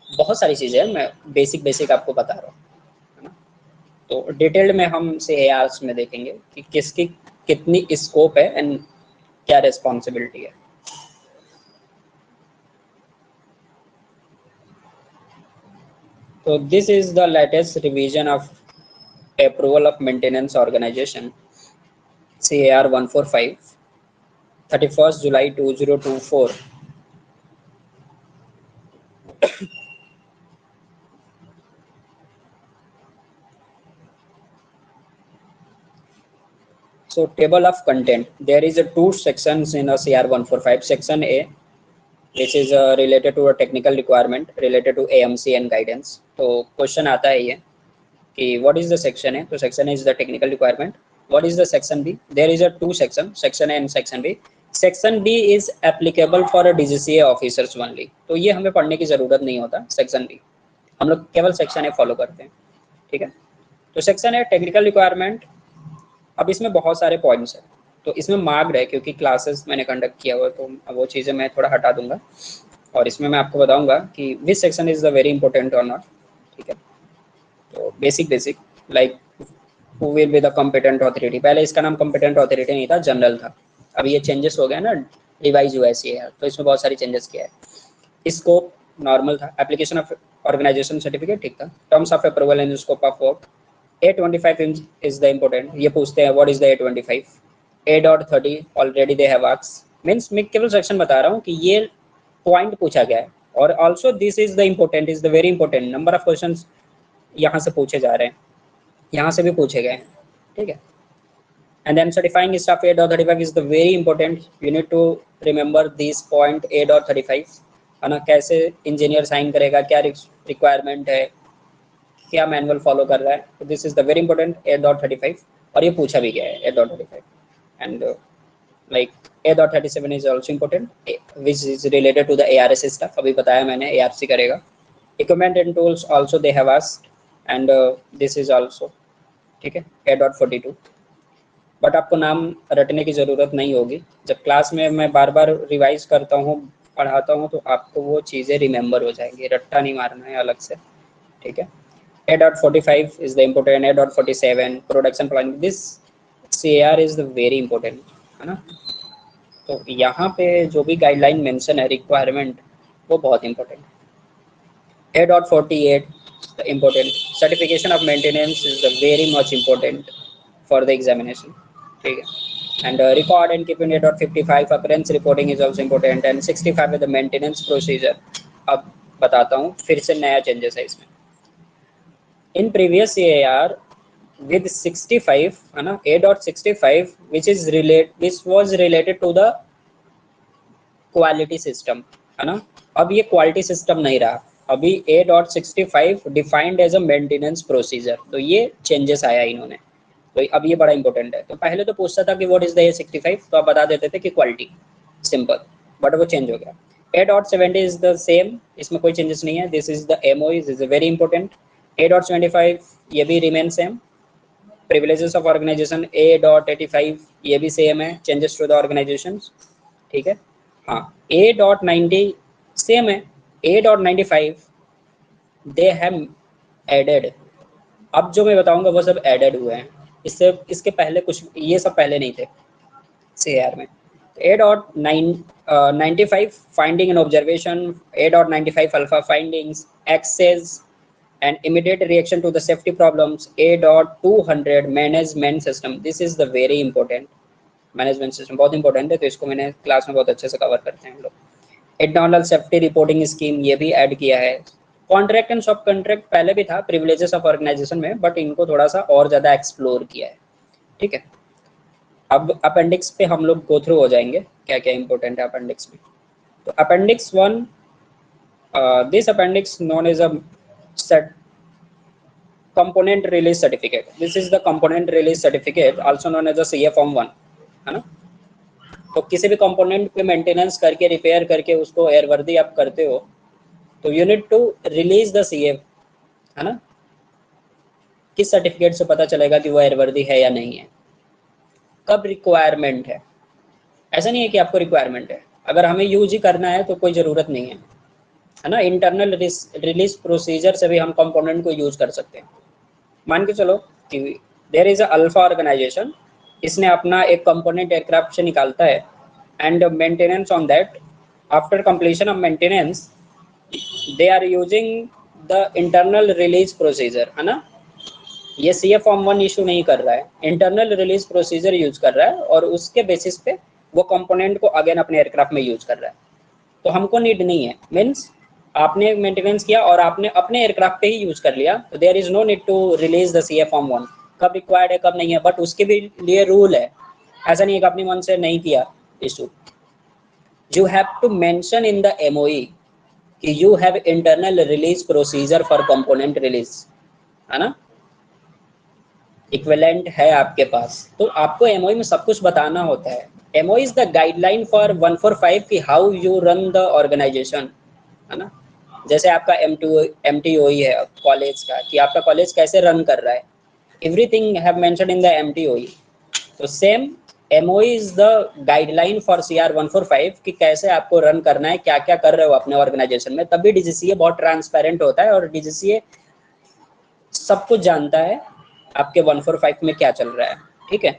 बहुत सारी चीज़ें हैं, मैं बेसिक बेसिक आपको बता रहा हूँ, है ना। तो डिटेल्ड में हम से आर्स में देखेंगे कि किसकी कितनी स्कोप है एंड क्या रिस्पॉन्सिबिलिटी है। So this is the latest revision of approval of maintenance organization CAR 145 31st July 2024. So table of content, there is a two sections in a CR 145. Section A, which is related to a technical requirement related to AMC and guidance. तो question आता है ये कि what is the section A? तो section A is the technical requirement. What is the section B? There is a two section, section A and section B. Section B is applicable for DGCA officers only. तो ये हमें पढ़ने की जरूरत नहीं होता section B, हम लोग केवल सेक्शन ए फॉलो करते हैं, ठीक है। तो सेक्शन ए टेक्निकल रिक्वायरमेंट, अब इसमें बहुत सारे पॉइंट्स हैं, तो इसमें मार्क्ड है क्योंकि क्लासेस मैंने कंडक्ट किया हुआ है, तो वो चीज़ें मैं थोड़ा हटा दूंगा और इसमें मैं आपको बताऊंगा कि which section is the very important और नॉट, ठीक है। तो basic basic like who will be the competent authority, पहले इसका नाम कॉम्पिटेंट ऑथोरिटी नहीं था, जनरल था। अब ये चेंजेस हो गया ना, रिवाइज हुआ है, तो इसमें बहुत सारी चेंजेस किया है। स्कोप नॉर्मल था, एप्लीकेशन ऑफ ऑर्गेनाइजेशन सर्टिफिकेट ठीक था, terms of approval and scope of work. A25 is the important, ये पूछते हैं what is the A25। A.30 already they have asked, means मैं केवल सेक्शन बता रहा हूँ कि ये पॉइंट पूछा गया है। और also this is the important, is the very important, number of questions यहाँ से पूछे जा रहे हैं, यहाँ से भी पूछे गए हैं, ठीक है। And then certifying staff A.35 is the very important, you need to remember this point A.35, है ना। कैसे इंजीनियर साइन करेगा, क्या रिक्वायरमेंट है, क्या मैनुअल फॉलो कर रहा है, तो this is the very important A.35। और ये पूछा भी गया है A.35। And like A.37 is also important which is related to the ARS staff, अभी बताया मैंने ARC करेगा। Equipment and tools also they have asked and this is also, ठीक है, A.42। बट आपको नाम रटने की ज़रूरत नहीं होगी, जब क्लास में मैं बार बार रिवाइज करता हूँ, पढ़ाता हूँ, तो आपको वो चीज़ें रिमेंबर हो जाएंगी, रट्टा नहीं मारना है अलग से, ठीक है। A.45 is the important, A.47 production planning, this CAR is the very important, है ना। तो यहाँ पे जो भी गाइडलाइन मेंशन है, रिक्वायरमेंट, वो बहुत इंपॉर्टेंट है। A.48 the important certification of maintenance is the very much important for the examination, ठीक है। and record and keeping A.55 occurrence reporting is also important and 65 is the maintenance procedure। अब बताता हूँ, फिर से नया चेंजेस है इसमें। in previous CAR with 65, है ना, A.65 which was related to the quality system, है ना। अब ये क्वालिटी सिस्टम नहीं रहा, अभी A.65 defined as a maintenance procedure, तो ये चेंजेस आया इन्होंने, तो अब ये बड़ा इंपॉर्टेंट है। तो पहले तो पूछता था कि व्हाट इज द A.65, तो आप बता देते थे कि क्वालिटी, सिंपल, बट वो चेंज हो गया। A.70 इज द सेम, इसमें कोई चेंजेस नहीं है, this is the MOE, this is very important. A.75 ये भी remain same. Privileges of organisation A.85 ये भी सेम है, चेंजेस टू द ऑर्गेनाइजेशन, ठीक है। हाँ, A.90 सेम है, A.95 दे हैव एडेड, अब जो मैं बताऊंगा वो सब एडेड हुए हैं, इससे इसके पहले कुछ ये सब पहले नहीं थे CAR में। A.95 finding and observation, A.95 alpha findings, access and immediate reaction to the safety problems, A.200 management system, this is the very important, management system बहुत इंपॉर्टेंट है, तो इसको मैंने क्लास में बहुत अच्छे से कवर करते हैं हम लोग। इंटरनल सेफ्टी रिपोर्टिंग स्कीम ये भी ऐड किया है। कॉन्ट्रैक्ट एंड सब कॉन्ट्रैक्ट पहले भी था प्रिविलेजेस ऑफ ऑर्गेनाइजेशन में, बट इनको थोड़ा सा और ज़्यादा एक्सप्लोर किया है, ठीक है। अब अपेंडिक्स पे हम लोग गो थ्रू हो जाएंगे क्या क्या इंपॉर्टेंट है अपेंडिक्स में। तो appendix 1, this appendix known as a set component release certificate, this is the component release certificate also known as a CA form 1, है ना। तो किसी भी कंपोनेंट पे मेंटेनेंस करके रिपेयर करके उसको एयरवर्दी आप करते हो, तो you need to release the CA, है ना। किस सर्टिफिकेट से पता चलेगा कि वो एयरवर्दी है या नहीं है, कब रिक्वायरमेंट है, ऐसा नहीं है कि आपको रिक्वायरमेंट है, अगर हमें यूज ही करना है तो कोई ज़रूरत नहीं है, है ना, इंटरनल रिलीज प्रोसीजर से भी हम कंपोनेंट को यूज कर सकते हैं। मान के चलो कि there is a alpha organisation, इसने अपना एक कंपोनेंट एयरक्राफ्ट से निकालता है and maintenance on that, after completion of maintenance they are using the internal release procedure, है ना। ये सी फॉर्म 1 इशू नहीं कर रहा है, इंटरनल रिलीज प्रोसीजर यूज कर रहा है और उसके बेसिस पे वो कंपोनेंट को अगेन अपने एयरक्राफ्ट में यूज कर रहा है। तो हमको नीड नहीं है, मीन्स आपने मेंटेनेंस किया और आपने अपने एयरक्राफ्ट पे ही यूज कर लिया, तो there is no need to release the C form 1। कब रिक्वायर्ड है कब नहीं है, बट उसके भी लिए रूल है, ऐसा नहीं है कि अपने मन से नहीं किया issue. You have to mention in the MOE कि you have internal release procedure for component release, है ना, इक्विवेलेंट है आपके पास, तो आपको एमओई में सब कुछ बताना होता है। MOE is the guideline for 145 की how you run the organisation, है ना। जैसे आपका एमटीओई है कॉलेज का, कि आपका कॉलेज कैसे रन कर रहा है, everything have mentioned in the MTOE. तो same MOE is the guideline for CR 145 कि कैसे आपको रन करना है, क्या क्या कर रहे हो अपने ऑर्गेनाइजेशन में। तभी डीजीसीए बहुत ट्रांसपेरेंट होता है और डीजीसीए सब कुछ जानता है आपके 145 में क्या चल रहा है, ठीक है।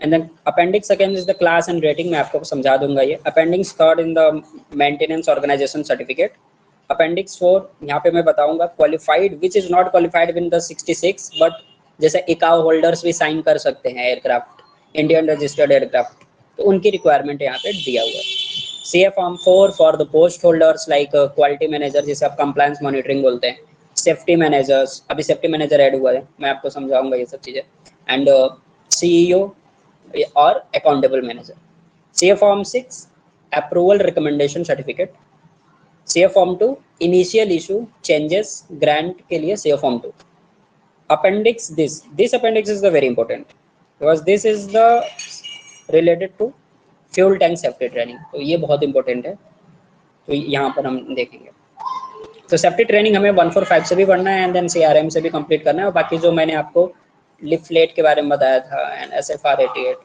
And then appendix second is the class and rating, मैं आपको समझा दूंगा ये। Appendix third in the maintenance organisation certificate. Appendix 4 यहाँ पे मैं बताऊंगा qualified which is not qualified with the 66, but जैसे इकाओ होल्डर्स भी साइन कर सकते हैं एयरक्राफ्ट, इंडियन रजिस्टर्ड एयरक्राफ्ट, तो उनकी रिक्वायरमेंट यहाँ पे दिया हुआ है। C form 4 for the post holders like quality manager, जिसे आप कंप्लायंस मॉनिटरिंग बोलते हैं, सेफ्टी मैनेजर्स, अभी सेफ्टी मैनेजर ऐड हुआ है, मैं आपको समझाऊंगा ये सब चीज़ें, एंड सीईओ और accountable manager. C form 6 approval recommendation certificate. C form 2 initial issue changes grant के लिए C form 2। Appendix this appendix is the very important because this is the related to fuel tank safety training, तो ये बहुत important है, तो यहाँ पर हम देखेंगे। तो सेफ्टी ट्रेनिंग हमें 145 से भी पढ़ना है एंड देन सीआरएम से भी कंप्लीट करना है, और बाकी जो मैंने आपको लिफलेट के बारे में बताया था एंड SFR 88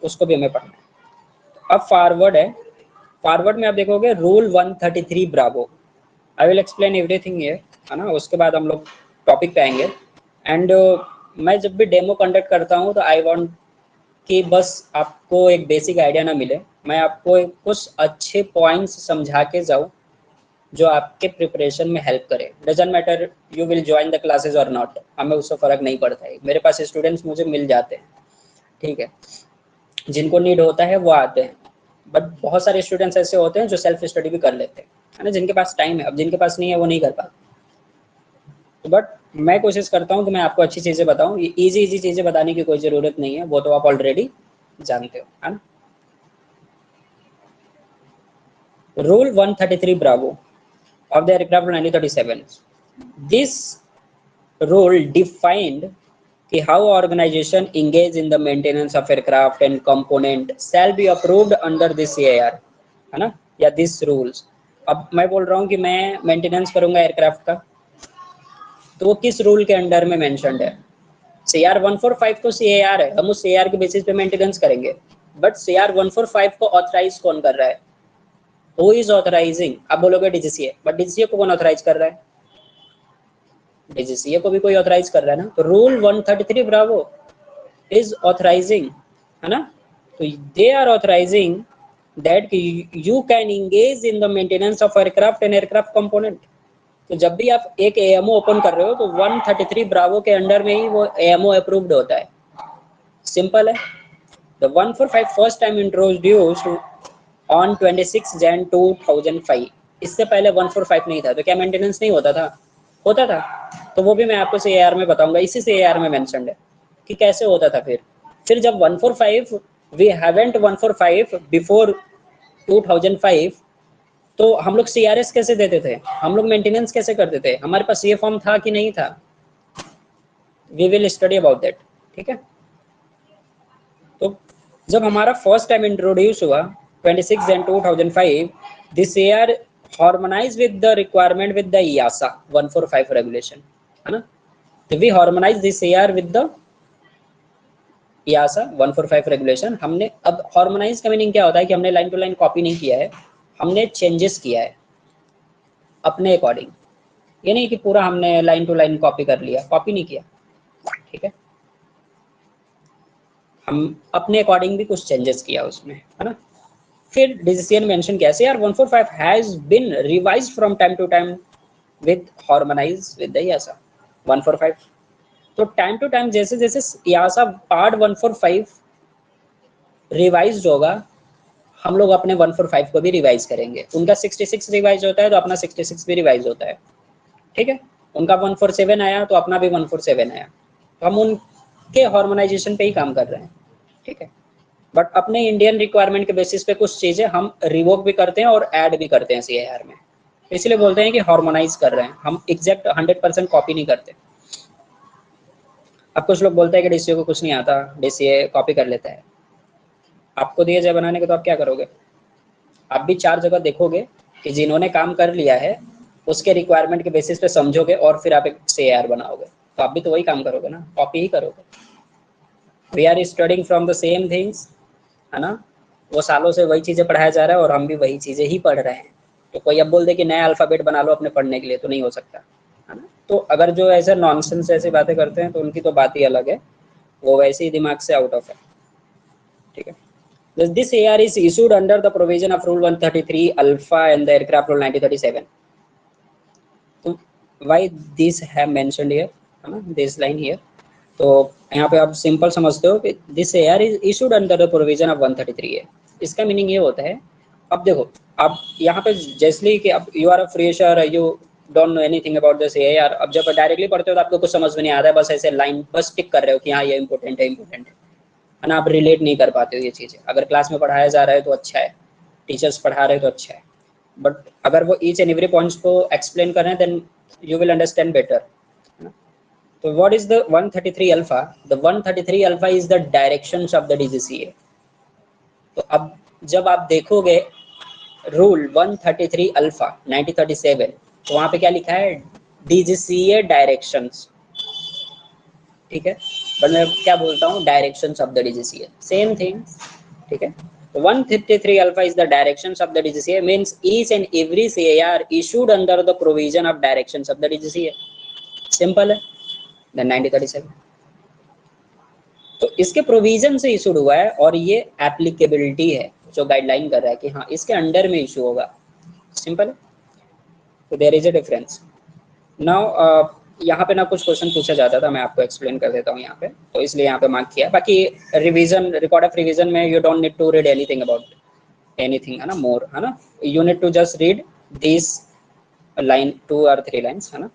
उसको भी हमें पढ़ना है। अब फॉरवर्ड है, फॉरवर्ड में आप देखोगे rule 133 Bravo. I will explain everything ये, है ना, उसके बाद हम लोग टॉपिक पे आएंगे। एंड मैं जब भी डेमो कंडक्ट करता हूँ तो आई वांट कि बस आपको एक बेसिक आइडिया ना मिले, मैं आपको कुछ अच्छे पॉइंट्स समझा के जाऊँ जो आपके प्रिपरेशन में हेल्प करे। Doesn't matter you will join the classes और नॉट, हमें उससे फ़र्क नहीं पड़ता है, मेरे पास स्टूडेंट्स मुझे मिल जाते हैं, ठीक है, जिनको नीड होता है वो आते हैं, बट बहुत सारे स्टूडेंट्स ऐसे होते हैं जो सेल्फ स्टडी भी कर लेते हैं, है ना, जिनके पास टाइम है, अब जिनके पास नहीं है वो नहीं कर पाते। तो बट मैं कोशिश करता हूँ कि मैं आपको अच्छी चीज़ें बताऊँ, ये इजी चीज़ें बताने की कोई ज़रूरत नहीं है, वो तो आप ऑलरेडी जानते हो, है ना। Rule 133 Bravo of the aircraft 1937. This rule defined कि how organization engage in the maintenance of aircraft and component shall be approved under this CAR, है ना, या this rules। अब मैं बोल रहा हूँ कि मैं मेंटेनेंस करूंगा एयरक्राफ्ट का, तो वो किस रूल के अंडर में मेंशन्ड है। CR 145 तो CAR है, हम उस CAR के बेसिस पे मेंटेनेंस करेंगे, बट CR 145 को ऑथराइज कौन कर रहा है, हु इज ऑथराइजिंग। आप बोलोगे डीजीसीए, बट डीजीसीए को कौन ऑथराइज कर रहा है, डीजीसीए को भी कोई ऑथराइज कर रहा है ना, तो रूल 133 ब्रावो इज ऑथराइजिंग, है ना, तो they are authorising that you can engage in the maintenance of aircraft and aircraft component. तो जब भी आप एक एएमओ ओपन कर रहे हो तो 133 ब्रावो के अंडर में ही वो एएमओ अप्रूव्ड होता है, सिंपल है। The 145 first time introduced on 26 Jain 2005, इससे पहले 145 नहीं था, तो क्या मेंटेनेंस नहीं होता था, होता था, तो वो भी मैं आपको सीएआर में बताऊंगा, इसी सीएआर में मेंशन्ड है कि कैसे होता था। फिर जब 145 वी हैवेंट 145 बिफोर 2005, तो हम लोग सीआरएस कैसे देते थे, हम लोग मेंटेनेंस कैसे करते थे, हमारे पास ये फॉर्म था कि नहीं था, we will study about that, ठीक है। तो जब हमारा फर्स्ट टाइम इंट्रोड्यूस हुआ 26 Jan 2005, this year harmonise with the requirement with the IASA 145 regulation, है ना, तो we harmonise this year with the IASA 145 regulation. हमने अब हार्मोनाइज का मीनिंग क्या होता है कि हमने लाइन टू लाइन कॉपी नहीं किया है, हमने चेंजेस किया है अपने अकॉर्डिंग, ये नहीं कि पूरा हमने लाइन टू लाइन कॉपी कर लिया, कॉपी नहीं किया, ठीक है, हम अपने अकॉर्डिंग भी कुछ चेंजेस किया उसमें, है ना। फिर डिसीजन मेंशन किया CAR 145 has been revised from time to time with harmonise with the EASA 145। तो टाइम टू टाइम जैसे जैसे यासा पार्ट 145 रिवाइज्ड होगा, हम लोग अपने 145 को भी रिवाइज करेंगे। उनका 66 रिवाइज होता है तो अपना 66 भी रिवाइज होता है, ठीक है। उनका 147 आया तो अपना भी 147 आया, तो हम उनके हार्मोनाइजेशन पे ही काम कर रहे हैं, ठीक है। बट अपने इंडियन रिक्वायरमेंट के बेसिस पे कुछ चीज़ें हम रिवोक भी करते हैं और ऐड भी करते हैं CAR में, इसलिए बोलते हैं कि हार्मोनाइज कर रहे हैं, हम एग्जैक्ट 100% कॉपी नहीं करते। अब कुछ लोग बोलते हैं कि DCA को कुछ नहीं आता, DCA कॉपी कर लेता है। आपको दिया जाए बनाने के तो आप क्या करोगे? आप भी 4 जगह देखोगे कि जिन्होंने काम कर लिया है उसके रिक्वायरमेंट के बेसिस पे समझोगे और फिर आप एक CAR बनाओगे, तो आप भी तो वही काम करोगे ना, कॉपी ही करोगे। We are studying from the same things, है ना, वो सालों से वही चीज़ें पढ़ाया जा रहा है और हम भी वही चीज़ें ही पढ़ रहे हैं। तो कोई अब बोल दे कि नया अल्फ़ाबेट बना लो अपने पढ़ने के लिए, तो नहीं हो सकता, है ना। तो अगर जो ऐसे नॉनसेंस ऐसी बातें करते हैं तो उनकी तो बात ही अलग है, वो वैसे ही दिमाग से आउट ऑफ है, ठीक है। This AR is issued under the provision of Rule 133 Alpha and the Aircraft Rule 1937. तो why this have mentioned here, है ना, this line here। तो यहाँ पे आप सिंपल समझते हो कि this AR is issued under the provision of 133A। इसका मीनिंग ये होता है, अब देखो आप यहाँ पे जैसे कि अब you are a fresher, you don't know anything about this AR। अब जब डायरेक्टली पढ़ते हो तो आपको कुछ समझ में नहीं आता है, बस ऐसे लाइन बस टिक कर रहे हो कि हाँ ये इंपॉर्टेंट है, इंपॉर्टेंट है ना, आप रिलेट नहीं कर पाते हो ये चीज़ें। अगर क्लास में पढ़ाया जा रहा है तो अच्छा है, टीचर्स पढ़ा रहे हैं तो अच्छा है, बट अगर वो ईच एंड एवरी पॉइंट्स को एक्सप्लेन कर रहे हैं then you will understand better. So what is the 133 alpha? The 133 alpha is the directions of the DGCA। तो अब जब आप देखोगे रूल 133 अल्फा 1937, तो वहां पे क्या लिखा है? DGCA डायरेक्शंस, ठीक है। बट मैं क्या बोलता हूँ, directions of the DGCA, same thing, ठीक है। तो 133 alpha is the directions of the DGCA means each and every CAR issued under the provision of directions of the DGCA। Simple है। देन 1937 तो इसके प्रोविजन से इशूड हुआ है और ये एप्लीकेबिलिटी है जो गाइडलाइन कर रहा है कि हाँ इसके अंडर में इशू होगा, सिंपल है। तो there is a difference. Now यहाँ पे ना कुछ क्वेश्चन पूछा जाता था, मैं आपको एक्सप्लेन कर देता हूँ यहाँ पे, तो इसलिए यहाँ पे मार्क किया। बाकी रिवीजन, रिकॉर्ड ऑफ रिवीजन में you don't need to read anything about anything, है ना, मोर, है ना, you need to just read this line 2 और 3 लाइन्स, है ना।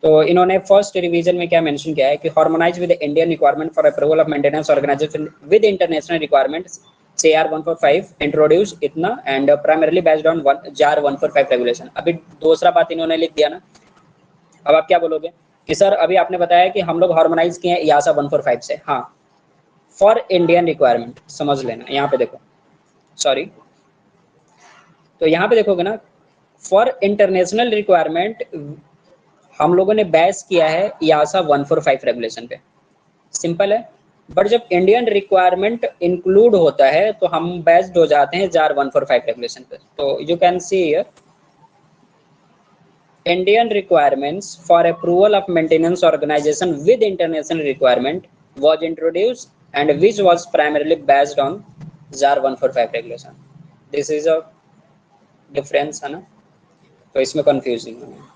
तो इन्होंने फर्स्ट रिवीजन में क्या मेंशन किया है कि harmonise with Indian requirement for approval of maintenance organisation with international requirements CAR 145 introduce इतना and primarily based on JAR 145 regulation. अभी दूसरा बात इन्होंने लिख दिया ना, अब आप क्या बोलोगे कि सर अभी आपने बताया कि हम लोग हार्मोनाइज किए हैं यासा 145 से, हाँ, फॉर इंडियन रिक्वायरमेंट, समझ लेना यहाँ पे देखो, सॉरी, तो यहाँ पे देखोगे ना, फॉर इंटरनेशनल रिक्वायरमेंट हम लोगों ने बेस किया है यासा 145 रेगुलेशन पे, सिंपल है। बट जब इंडियन रिक्वायरमेंट इंक्लूड होता है तो हम बेस्ड हो जाते हैं JAR 145 रेगुलेशन पे। तो you can see here Indian requirements for approval of maintenance organisation with international requirement was introduced and which was primarily based on JAR 145 regulation. This is a difference, है ना। तो इसमें confusing है,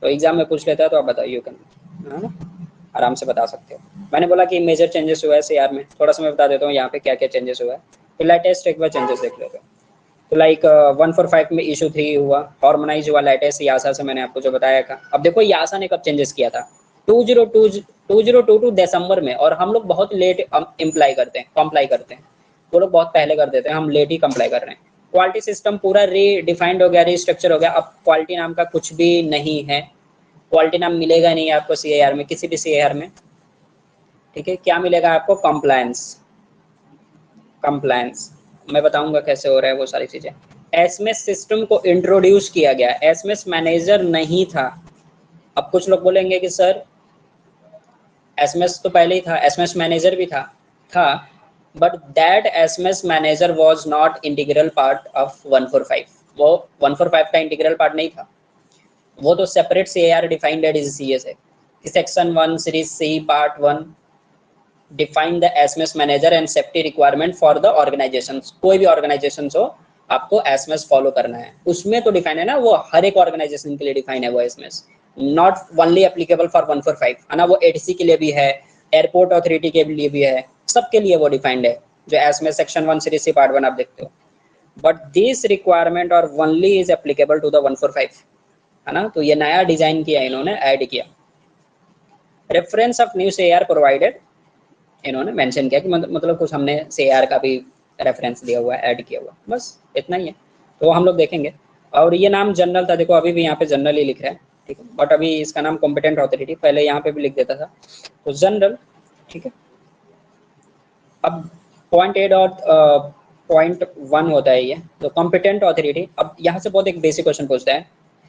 तो exam में पूछ लेता है तो आप बताइए, है ना, आराम से बता सकते हो। मैंने बोला कि मेजर चेंजेस हुआ है CAR में, थोड़ा सा मैं बता देता हूँ यहाँ पे क्या क्या चेंजेस हुआ है। तो लेटेस्ट एक बार चेंजेस देख लेते हैं। तो लाइक 145 में इशू 3 हुआ, हार्मोनाइज हुआ लेटेस्ट यासा से, मैंने आपको जो बताया था। अब देखो यासा ने कब चेंजेस किया था, 2022 दिसंबर में, और हम लोग बहुत लेट इम्प्लाई करते हैं, कॉम्प्लाई करते हैं, वो लोग बहुत पहले कर देते हैं, हम लेट ही कंप्लाई कर रहे हैं। क्वालिटी सिस्टम पूरा रीडिफाइंड हो गया, रीस्ट्रक्चर हो गया, अब क्वालिटी नाम का कुछ भी नहीं है, क्वालिटी नाम मिलेगा नहीं आपको CAR में, किसी भी CAR में, ठीक है। क्या मिलेगा आपको? कंप्लायंस, कंप्लायंस मैं बताऊंगा कैसे हो रहा है वो सारी चीजें। एसएमएस सिस्टम को इंट्रोड्यूस किया गया, एसएमएस मैनेजर नहीं था। अब कुछ लोग बोलेंगे कि सर एसएमएस तो पहले ही था, एसएमएस मैनेजर भी था, but that SMS manager was not integral part of 145। वो 145 का इंटीग्रल पार्ट नहीं था, वो तो सेपरेट CAR डिफाइंड है DCCA से। Section 1 series C part 1 define the SMS manager and safety requirement for the organisation. कोई भी ऑर्गेनाइजेशन हो आपको एसएमएस फॉलो करना है, उसमें तो डिफाइन है ना, वो हर एक ऑर्गेनाइजेशन के लिए डिफाइन है वो SMS, not only applicable for 145 है ना, वो एडीसी के लिए भी है, एयरपोर्ट अथॉरिटी के लिए भी है, सबके लिए वो डिफाइंड है जो SMS section 1 series C part 1 आप देखते हो। बट दिस रिक्वायरमेंट और only is applicable to the 145 है ना, तो ये नया डिजाइन किया इन्होंने, ऐड किया। Reference of new CAR provided, इन्होंने मेंशन किया कि मतलब कुछ हमने CAR का भी रेफरेंस दिया हुआ है, ऐड किया हुआ, बस इतना ही है। तो हम लोग देखेंगे। और ये नाम जनरल था, देखो अभी भी यहाँ पे जनरल ही लिख रहा है, ठीक है, बट अभी इसका नाम कॉम्पिटेंट अथॉरिटी, पहले यहाँ पे भी लिख देता था, तो जनरल, ठीक है। अब .8 और .1 होता है ये, तो कॉम्पिटेंट अथॉरिटी। अब यहाँ से बहुत एक बेसिक क्वेश्चन पूछता है,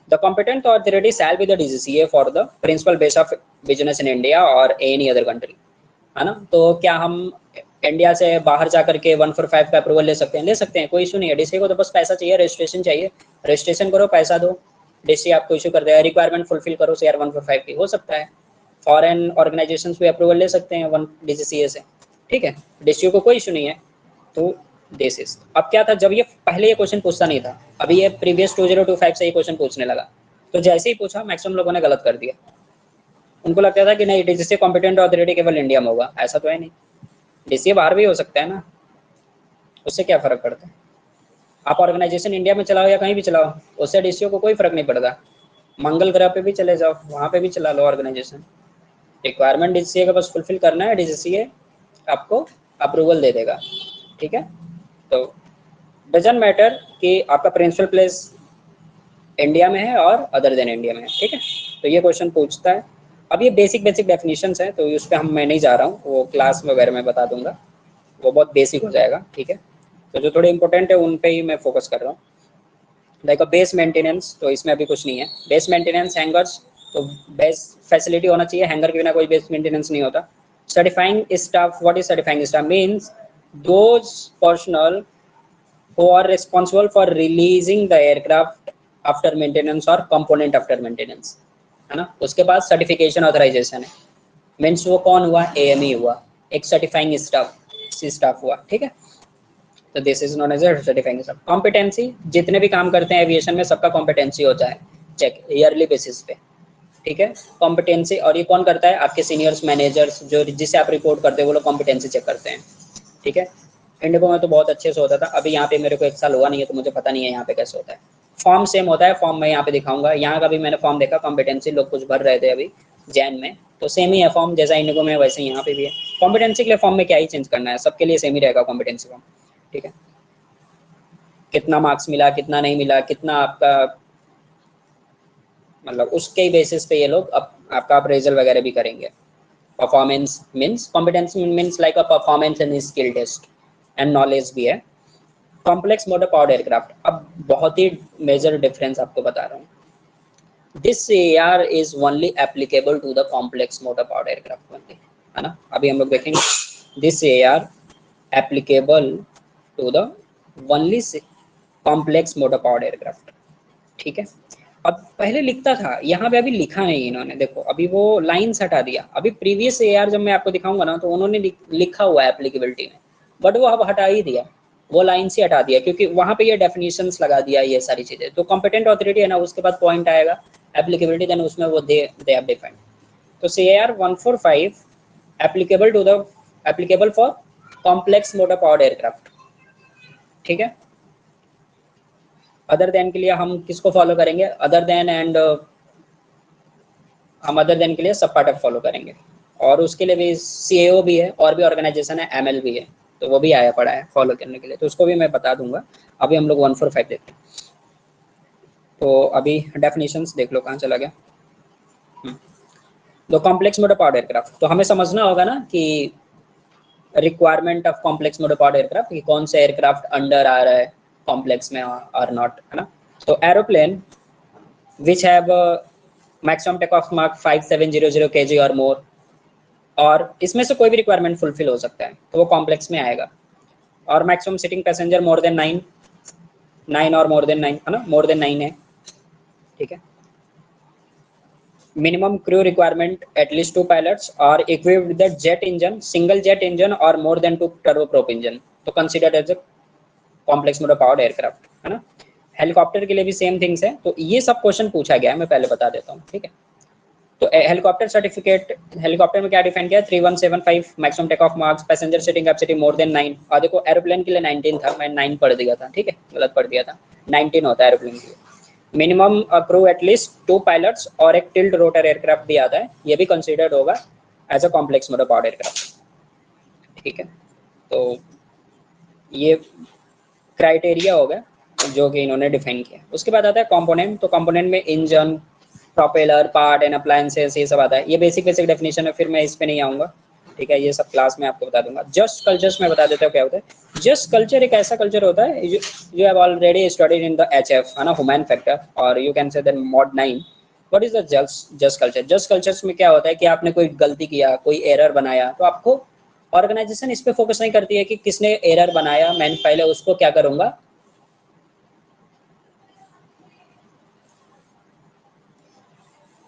the competent authority shall be the DCCA for the principal base of business in India और एनी अदर कंट्री, है ना। तो क्या हम इंडिया से बाहर जाकर के 145 का अप्रूवल ले सकते हैं? ले सकते हैं, कोई इशू नहीं है। डीसी को तो बस पैसा चाहिए, रजिस्ट्रेशन चाहिए, रजिस्ट्रेशन करो, पैसा दो, डीसी आपको इशू कर देगा, रिक्वायरमेंट फुलफिल करो CAR 145 की, हो सकता है। फॉरेन ऑर्गेनाइजेशंस भी अप्रूवल ले सकते हैं DCCA से, ठीक है, डीसी को कोई इशू नहीं है। तो दिस इज, अब क्या था, जब ये पहले ये क्वेश्चन पूछता नहीं था, अभी ये प्रीवियस 2025 से ये क्वेश्चन पूछने लगा, तो जैसे ही पूछा मैक्सिमम लोगों ने गलत कर दिया। उनको लगता था कि नहीं डीसीसीए कॉम्पिटेंट अथॉरिटी केवल इंडिया में होगा, ऐसा तो है नहीं, डीसीए बाहर भी हो सकता है ना, उससे क्या फर्क पड़ता है। आप ऑर्गेनाइजेशन इंडिया में चलाओ या कहीं भी चलाओ, उससे डीसीए को कोई फर्क नहीं पड़ता। मंगल ग्रह पे भी चले जाओ, वहाँ पे भी चला लो ऑर्गेनाइजेशन, रिक्वायरमेंट डीसीए का बस फुलफिल करना है, डीसीए आपको अप्रूवल दे देगा, ठीक है। तो डजंट मैटर कि आपका प्रिंसिपल प्लेस इंडिया में है और अदर देन इंडिया में है, ठीक है। तो ये क्वेश्चन पूछता है। अब ये बेसिक डेफिनेशंस हैं, तो उस पर मैं नहीं जा रहा हूँ, वो क्लास वगैरह में बता दूंगा, वो बहुत बेसिक हो जाएगा, ठीक है। तो जो थोड़े इंपॉर्टेंट है उन पे ही मैं फोकस कर रहा हूँ। लाइक बेस मेंटेनेंस, तो इसमें अभी कुछ नहीं है। बेस मेंटेनेंस हैंगर्स, तो बेस फैसिलिटी होना चाहिए, हैंगर के बिना कोई बेस मेंटेनेंस नहीं होता। Certifying staff, what is certifying staff? Means those personal who are responsible for releasing the aircraft after maintenance or component after maintenance, है ना। उसके बाद सर्टिफिकेशन ऑथराइजेशन है, मीन्स वो कौन हुआ? AME हुआ, एक सर्टिफाइंग स्टाफ हुआ, ठीक है। तो this is known as certifying staff. Competency, जितने भी काम करते हैं एविएशन में सबका कॉम्पिटेंसी होता है चेक ईयरली बेसिस पे, ठीक है। कॉम्पिटेंसी, और ये कौन करता है? आपके सीनियर्स मैनेजर्स, जो जिसे आप रिपोर्ट करते हैं वो लोग कॉम्पिटेंसी चेक करते हैं, ठीक है। इंडिको में तो बहुत अच्छे से होता था, अभी यहाँ पे मेरे को 1 साल हुआ नहीं है तो मुझे पता नहीं है यहाँ पे कैसे होता है। फॉर्म सेम होता है, फॉर्म मैं यहाँ पे दिखाऊंगा, यहाँ का भी मैंने फॉर्म देखा, कॉम्पिटेंसी लोग कुछ भर रहे थे अभी जैन में, तो सेम ही है फॉर्म, जैसा इंडिको में वैसे यहाँ पे भी है। कॉम्पिटेंसी के लिए फॉर्म में क्या ही चेंज करना है, सबके लिए सेम ही रहेगा कॉम्पिटेंसी फॉर्म, ठीक है। कितना मार्क्स मिला, कितना नहीं मिला, कितना आपका, मतलब उसके बेसिस पे ये लोग आपका अप्रेजल वगैरह भी करेंगे। Performance means, competency means like a performance in skill test and knowledge भी है। कॉम्प्लेक्स मोटर पावर्ड एयरक्राफ्ट, अब बहुत ही मेजर डिफरेंस आपको बता रहा हूँ। This CAR is only applicable to the complex motor powered aircraft only, है ना। अभी हम लोग देखेंगे this CAR applicable to the only complex motor powered aircraft, ठीक है। अब पहले लिखता था यहाँ पे, अभी लिखा नहीं इन्होंने, देखो अभी वो लाइन्स हटा दिया। अभी प्रीवियस CAR जब मैं आपको दिखाऊंगा ना, तो उन्होंने लिखा हुआ है एप्लीकेबिलिटी में, बट वो अब हटा ही दिया, वो लाइन से हटा दिया, क्योंकि वहाँ पे ये डेफिनेशंस लगा दिया, ये सारी चीजें। तो कॉम्पिटेंट अथॉरिटी है ना, उसके बाद पॉइंट आएगा एप्लीकेबिलिटी, देन उसमें वो दे हैव डिफाइंड। तो CAR 145 applicable to the, applicable for complex motor powered aircraft, ठीक है। अदर देन के लिए हम किसको फॉलो करेंगे? अदर देन एंड हम अदर देन के लिए सब पार्ट फॉलो करेंगे, और उसके लिए भी CAO भी है, और भी ऑर्गेनाइजेशन है, ML भी है, तो वो भी आया पड़ा है फॉलो करने के लिए, तो उसको भी मैं बता दूंगा। अभी हम लोग 145 देखते हैं। तो अभी डेफिनेशंस देख लो, कहाँ चला गया। तो कॉम्प्लेक्स मोटर पावर्ड एयरक्राफ्ट, तो हमें समझना होगा ना कि requirement of complex motor powered aircraft, कि कौन सा एयरक्राफ्ट अंडर आ रहा है कॉम्प्लेक्स में और नॉट, है ना। तो aeroplane which have a maximum takeoff mark 5700 kg or more, और इसमें से कोई भी रिक्वायरमेंट फुलफिल हो सकता है, तो वो कॉम्प्लेक्स में आएगा। और मैक्सिमम सिटिंग पैसेंजर मोर देन 9, 9 और मोर देन 9 है ना, मोर देन 9 है, ठीक है। Minimum crew requirement at least 2 pilots और equipped with the jet engine, single jet engine और more than 2 turboprop engine, तो considered as a complex motor powered aircraft, है ना। हेलीकॉप्टर के लिए भी सेम थिंग्स है, तो ये सब क्वेश्चन पूछा गया है, मैं पहले बता देता हूँ, ठीक है। तो हेलीकॉप्टर सर्टिफिकेट, हेलीकॉप्टर में क्या डिफाइन किया है, 3175 maximum take off marks, passenger seating capacity more than 9, और देखो एरोप्लेन के लिए 19 था, मैं 9 पढ़ दिया था, ठीक है, गलत पढ़ दिया था, 19 होता है एरोप्लेन के लिए। मिनिमम क्रू एटलीस्ट 2 pilots और एक टिल्ट रोटर एयरक्राफ्ट भी आता है, ये भी कंसीडर्ड होगा as a complex motor powered aircraft, ठीक है। तो ये क्राइटेरिया होगा जो कि इन्होंने डिफाइन किया। उसके बाद आता है कंपोनेंट, तो कंपोनेंट में engine, propeller, part and appliances, ये सब आता है। ये बेसिक बेसिक डेफिनेशन है, फिर मैं इस पे नहीं आऊँगा, ठीक है, ये सब क्लास में आपको बता दूंगा। जस्ट कल्चर्स में बता देता हूँ क्या होता है। जस्ट कल्चर एक ऐसा कल्चर होता है you have already studied in the HF, है ना, ह्यूमन फैक्टर, और you can say that mod 9। What is the just culture? Just cultures में क्या होता है कि आपने कोई गलती किया, कोई एरर बनाया, तो आपको ऑर्गेनाइजेशन इस पे फोकस नहीं करती है कि किसने एरर बनाया, मैं पहले उसको क्या करूंगा,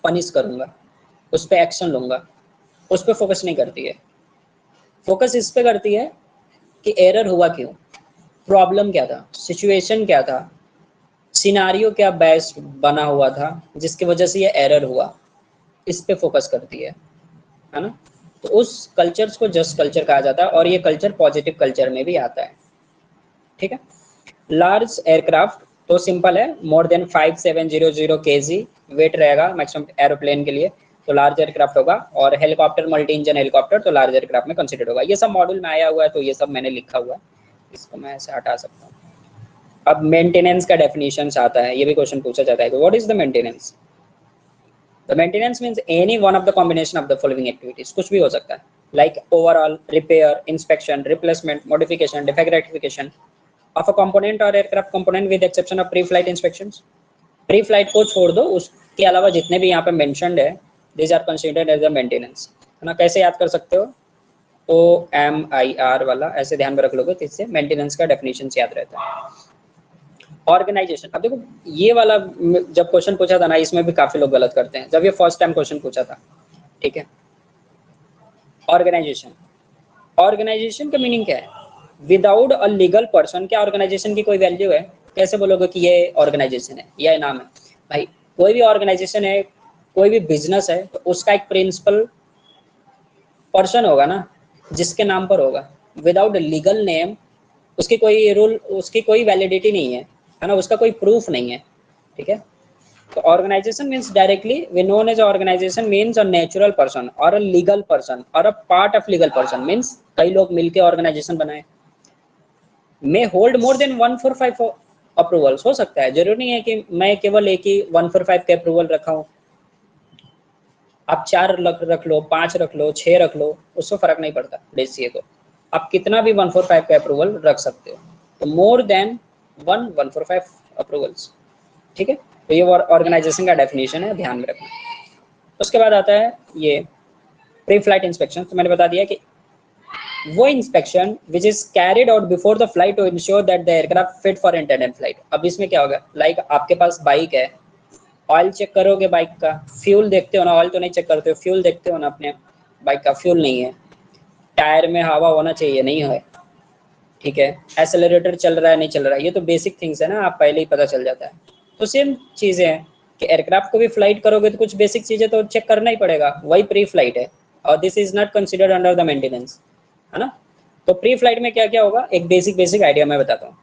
पनिश करूंगा, उस पर एक्शन लूंगा, उस पर फोकस नहीं करती है। फोकस इस पे करती है कि एरर हुआ क्यों, प्रॉब्लम क्या था, सिचुएशन क्या था, सिनारियो क्या बेस्ट बना हुआ था जिसकी वजह से ये एरर हुआ, इस पे फोकस करती है ना। तो उस कल्चर्स को जस्ट कल्चर कहा जाता है, और ये कल्चर पॉजिटिव कल्चर में भी आता है, ठीक है। लार्ज एयरक्राफ्ट तो सिंपल है, मोर देन 5700 kg वेट रहेगा मैक्सिमम एरोप्लेन के लिए, तो लार्ज एयरक्राफ्ट होगा। और हेलीकॉप्टर, मल्टी इंजन हेलीकॉप्टर, तो लार्ज एयरक्राफ्ट में कंसिडर होगा। ये सब मॉड्यूल में आया हुआ है, तो ये सब मैंने लिखा हुआ है, इसको मैं ऐसे हटा सकता हूँ। अब मेंटेनेंस का डेफिनेशन आता है, ये भी क्वेश्चन पूछा जाता है कि what is the maintenance. The maintenance means any one of the combination of the following activities, कुछ भी हो सकता है, like overall, repair, inspection, replacement, modification, defect rectification of a component or aircraft component with exception of pre flight inspections. Pre flight को छोड़ दो, उसके अलावा जितने भी यहाँ पे मेंशन्ड है, these are considered as a maintenance, है ना। कैसे याद कर सकते हो, OMIR वाला ऐसे ध्यान में रख लोगे तो इससे मेंटेनेंस का डेफिनेशन याद रहता है। ऑर्गेनाइजेशन, अब देखो ये वाला जब क्वेश्चन पूछा था ना, इसमें भी काफी लोग गलत करते हैं, जब ये फर्स्ट टाइम क्वेश्चन पूछा था, ठीक है। ऑर्गेनाइजेशन, ऑर्गेनाइजेशन का मीनिंग क्या है, विदाउट अ लीगल पर्सन, क्या ऑर्गेनाइजेशन की कोई वैल्यू है? कैसे बोलोगे कि ये ऑर्गेनाइजेशन है, यह नाम है? भाई कोई भी ऑर्गेनाइजेशन है, कोई भी बिजनेस है, तो उसका एक प्रिंसिपल पर्सन होगा ना, जिसके नाम पर होगा। विदाउट लीगल नेम उसकी कोई रूल, उसकी कोई वैलिडिटी नहीं है ना, उसका कोई प्रूफ नहीं है, ठीक है। तो organisation means directly we known as organisation means a natural person और अ लीगल पर्सन और a part of legal person, means कई लोग मिलकर ऑर्गेनाइजेशन बनाए। May hold more than 145 approvals, हो सकता है, जरूरी नहीं है कि मैं केवल एक ही 145 के अप्रूवल रखा हूँ। आप 4 रख लो, 5 रख लो, 6 रख लो, उससे फर्क नहीं पड़ता डीसीए को। आप कितना भी 145 का अप्रूवल रख सकते हो, तो मोर देन 145 अप्रूवल्स, ठीक है। तो ये ऑर्गेनाइजेशन का डेफिनेशन है, ध्यान में रखना। उसके बाद आता है ये प्री फ्लाइट इंस्पेक्शन, तो मैंने बता दिया कि वो inspection which is carried out before the flight to ensure that the aircraft fit for intended flight. अब इसमें क्या होगा, लाइक आपके पास बाइक है, ऑयल चेक करोगे बाइक का, फ्यूल देखते हो ना, ऑयल तो नहीं चेक करते हो, फ्यूल देखते हो ना अपने बाइक का, फ्यूल नहीं है, टायर में हवा होना चाहिए, नहीं है, ठीक है, एक्सेलरेटर चल रहा है, नहीं चल रहा है, ये तो बेसिक थिंग्स है ना, आप पहले ही पता चल जाता है। तो सेम चीजें हैं कि एयरक्राफ्ट को भी फ्लाइट करोगे तो कुछ बेसिक चीजें तो चेक करना ही पड़ेगा, वही प्री फ्लाइट है, और this is not considered under the maintenance, है ना। तो प्री फ्लाइट में क्या क्या होगा, एक बेसिक बेसिक आइडिया मैं बताता हूँ।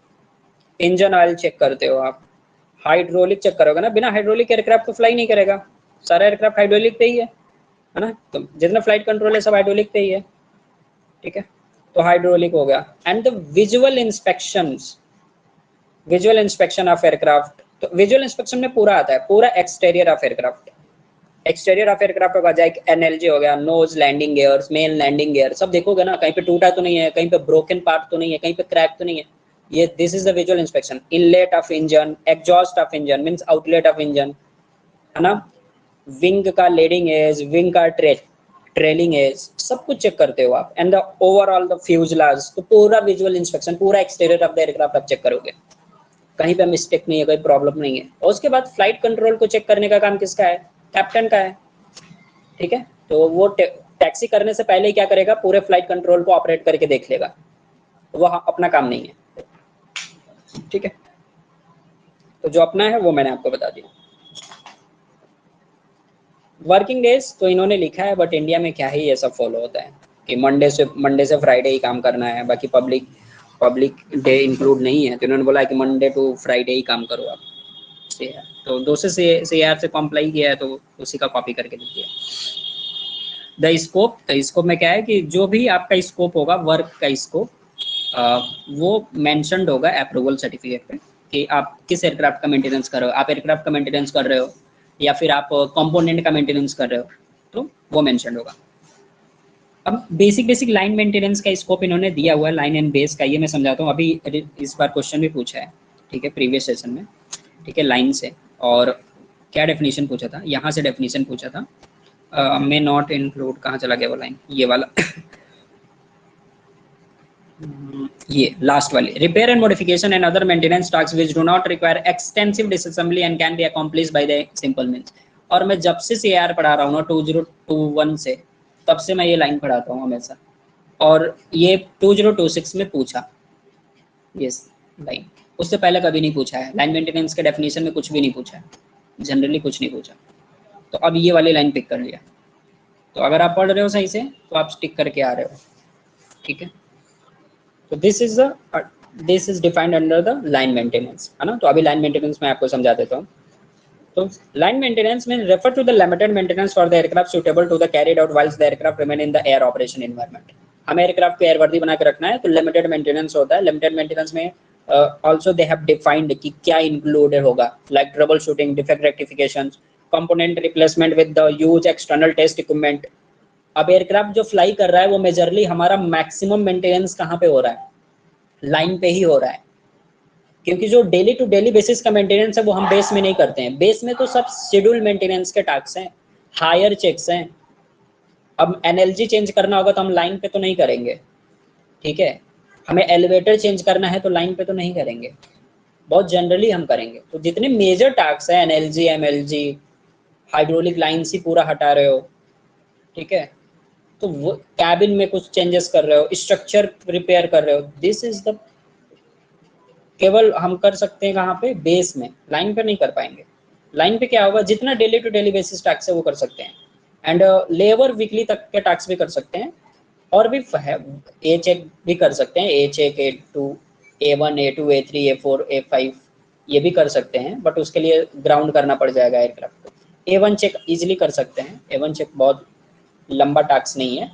इंजन ऑयल चेक करते हो आप, हाइड्रोलिक चेक करोगे ना, बिना हाइड्रोलिक एयरक्राफ्ट तो फ्लाई नहीं करेगा, सारा एयरक्राफ्ट हाइड्रोलिक पे ही है ना, तो जितना फ्लाइट कंट्रोल है सब हाइड्रोलिक पे ही है, ठीक है। तो हाइड्रोलिक हो गया। And the visual inspection, visual inspection of aircraft, तो विजुअल इंस्पेक्शन में पूरा आता है, पूरा exterior of aircraft, exterior of aircraft होगा, जैसे एनएलजी हो गया, nose landing gears, main landing gear, सब देखोगे ना, कहीं पे टूटा तो नहीं है, कहीं पे ब्रोकन पार्ट तो नहीं है, कहीं पे क्रैक तो नहीं है, ये this is the visual inspection. Inlet of engine, exhaust of engine means outlet of engine, है ना, विंग का लीडिंग एज, विंग का ट्रेलिंग एज, सब कुछ चेक करते हो आप, and the overall the fuselage, तो पूरा विजुअल इंस्पेक्शन, पूरा एक्सटीरियर ऑफ द एयरक्राफ्ट आप चेक करोगे, कहीं पे मिस्टेक नहीं है, कोई प्रॉब्लम नहीं है। और उसके बाद फ्लाइट कंट्रोल को चेक करने का काम किसका है? कैप्टन का है, ठीक है। तो वो टैक्सी करने से पहले ही क्या करेगा, पूरे फ्लाइट कंट्रोल को ऑपरेट करके देख लेगा, वो अपना काम नहीं है, ठीक है। तो जो अपना है वो मैंने आपको बता दिया। वर्किंग डेज तो इन्होंने लिखा है, बट इंडिया में क्या ही ये सब फॉलो होता है कि मंडे से फ्राइडे ही काम करना है, बाकी पब्लिक डे इंक्लूड नहीं है। तो इन्होंने बोला है कि मंडे टू फ्राइडे ही काम करो आप। तो दो से CAR से कॉम्प्लाई किया है, तो उसी का कॉपी करके लिख दिया। द स्कोप, तो स्कोप में क्या है कि जो भी आपका स्कोप होगा, वर्क का स्कोप, वो मेंशन्ड होगा अप्रूवल सर्टिफिकेट पे कि आप किस एयरक्राफ्ट का मेंटेनेंस कर रहे हो, आप एयरक्राफ्ट का मेंटेनेंस कर रहे हो या फिर आप कंपोनेंट का मेंटेनेंस कर रहे हो, तो वो मेंशन्ड होगा। अब बेसिक लाइन मेंटेनेंस का स्कोप इन्होंने दिया हुआ है, लाइन एंड बेस का, ये मैं समझाता हूँ। अभी इस बार क्वेश्चन भी पूछा है, ठीक है, प्रीवियस सेशन में, ठीक है, लाइन से। और क्या डेफिनेशन पूछा था, यहाँ से डेफिनेशन पूछा था, मे नॉट इंक्लूड, कहाँ चला गया वो लाइन, ये वाला ये लास्ट वाली, repair and modification and other maintenance task which do not require extensive disassembly and can be accomplished by the simple means. और मैं जब से CAR पढ़ा रहा हूँ ना 2021 से, तब से मैं ये लाइन पढ़ाता हूँ हमेशा, और ये 2026 में पूछा ये लाइन, उससे पहले कभी नहीं पूछा है। लाइन मेंटेनेंस के डेफिनेशन में कुछ भी नहीं पूछा है, जनरली कुछ नहीं पूछा। तो अब ये वाली लाइन पिक कर लिया। तो अगर आप पढ़ रहे हो सही से तो आप स्टिक करके आ रहे हो, ठीक है। तो this is defined under the line maintenance, है ना। तो अभी लाइन मेंटेनेंस मैं आपको समझा देता हूँ। तो लाइन मेंटेनेंस में refer to the limited maintenance for the aircraft suitable to the carried out whilst the aircraft remain in the air operation environment. हमें एयरक्राफ्ट को एयरवर्दी बना के रखना है, तो लिमिटेड मेंटेनेंस होता है। लिमिटेड मेंटेनेंस में ऑल्सो दे हैव डिफाइंड कि क्या इंक्लूडेड होगा, like trouble shooting, defect rectification, component replacement with the use external test equipment. अब एयरक्राफ्ट जो फ्लाई कर रहा है वो मेजरली हमारा मैक्सिमम मेंटेनेंस कहाँ पे हो रहा है, लाइन पे ही हो रहा है, क्योंकि जो डेली टू डेली बेसिस का मेंटेनेंस है वो हम बेस में नहीं करते हैं। बेस में तो सब शेड्यूल मेंटेनेंस के टास्क हैं, हायर चेक्स हैं। अब एनएलजी चेंज करना होगा तो हम लाइन पे तो नहीं करेंगे, ठीक है। हमें एलिवेटर चेंज करना है तो लाइन पे तो नहीं करेंगे, बहुत जनरली हम करेंगे। तो जितने मेजर टास्क हैं, एनएलजी, एमएलजी, हाइड्रोलिक लाइन ही पूरा हटा रहे हो, ठीक है, तो वो कैबिन में कुछ चेंजेस कर रहे हो, स्ट्रक्चर रिपेयर कर रहे हो, दिस इज द केवल हम कर सकते हैं कहाँ पे, बेस में। लाइन पे नहीं कर पाएंगे। लाइन पे क्या होगा, जितना daily to daily basis tasks है वो कर सकते हैं, एंड लेबर वीकली तक के टैक्स भी कर सकते हैं, और भी ए चेक भी कर सकते हैं, ए check, A2, A1, A2, A3, A4, A5 ये भी कर सकते हैं, बट उसके लिए ग्राउंड करना पड़ जाएगा एयरक्राफ्ट को। A1 चेक इजीली कर सकते हैं, A1 चेक बहुत लंबा टैक्स नहीं है,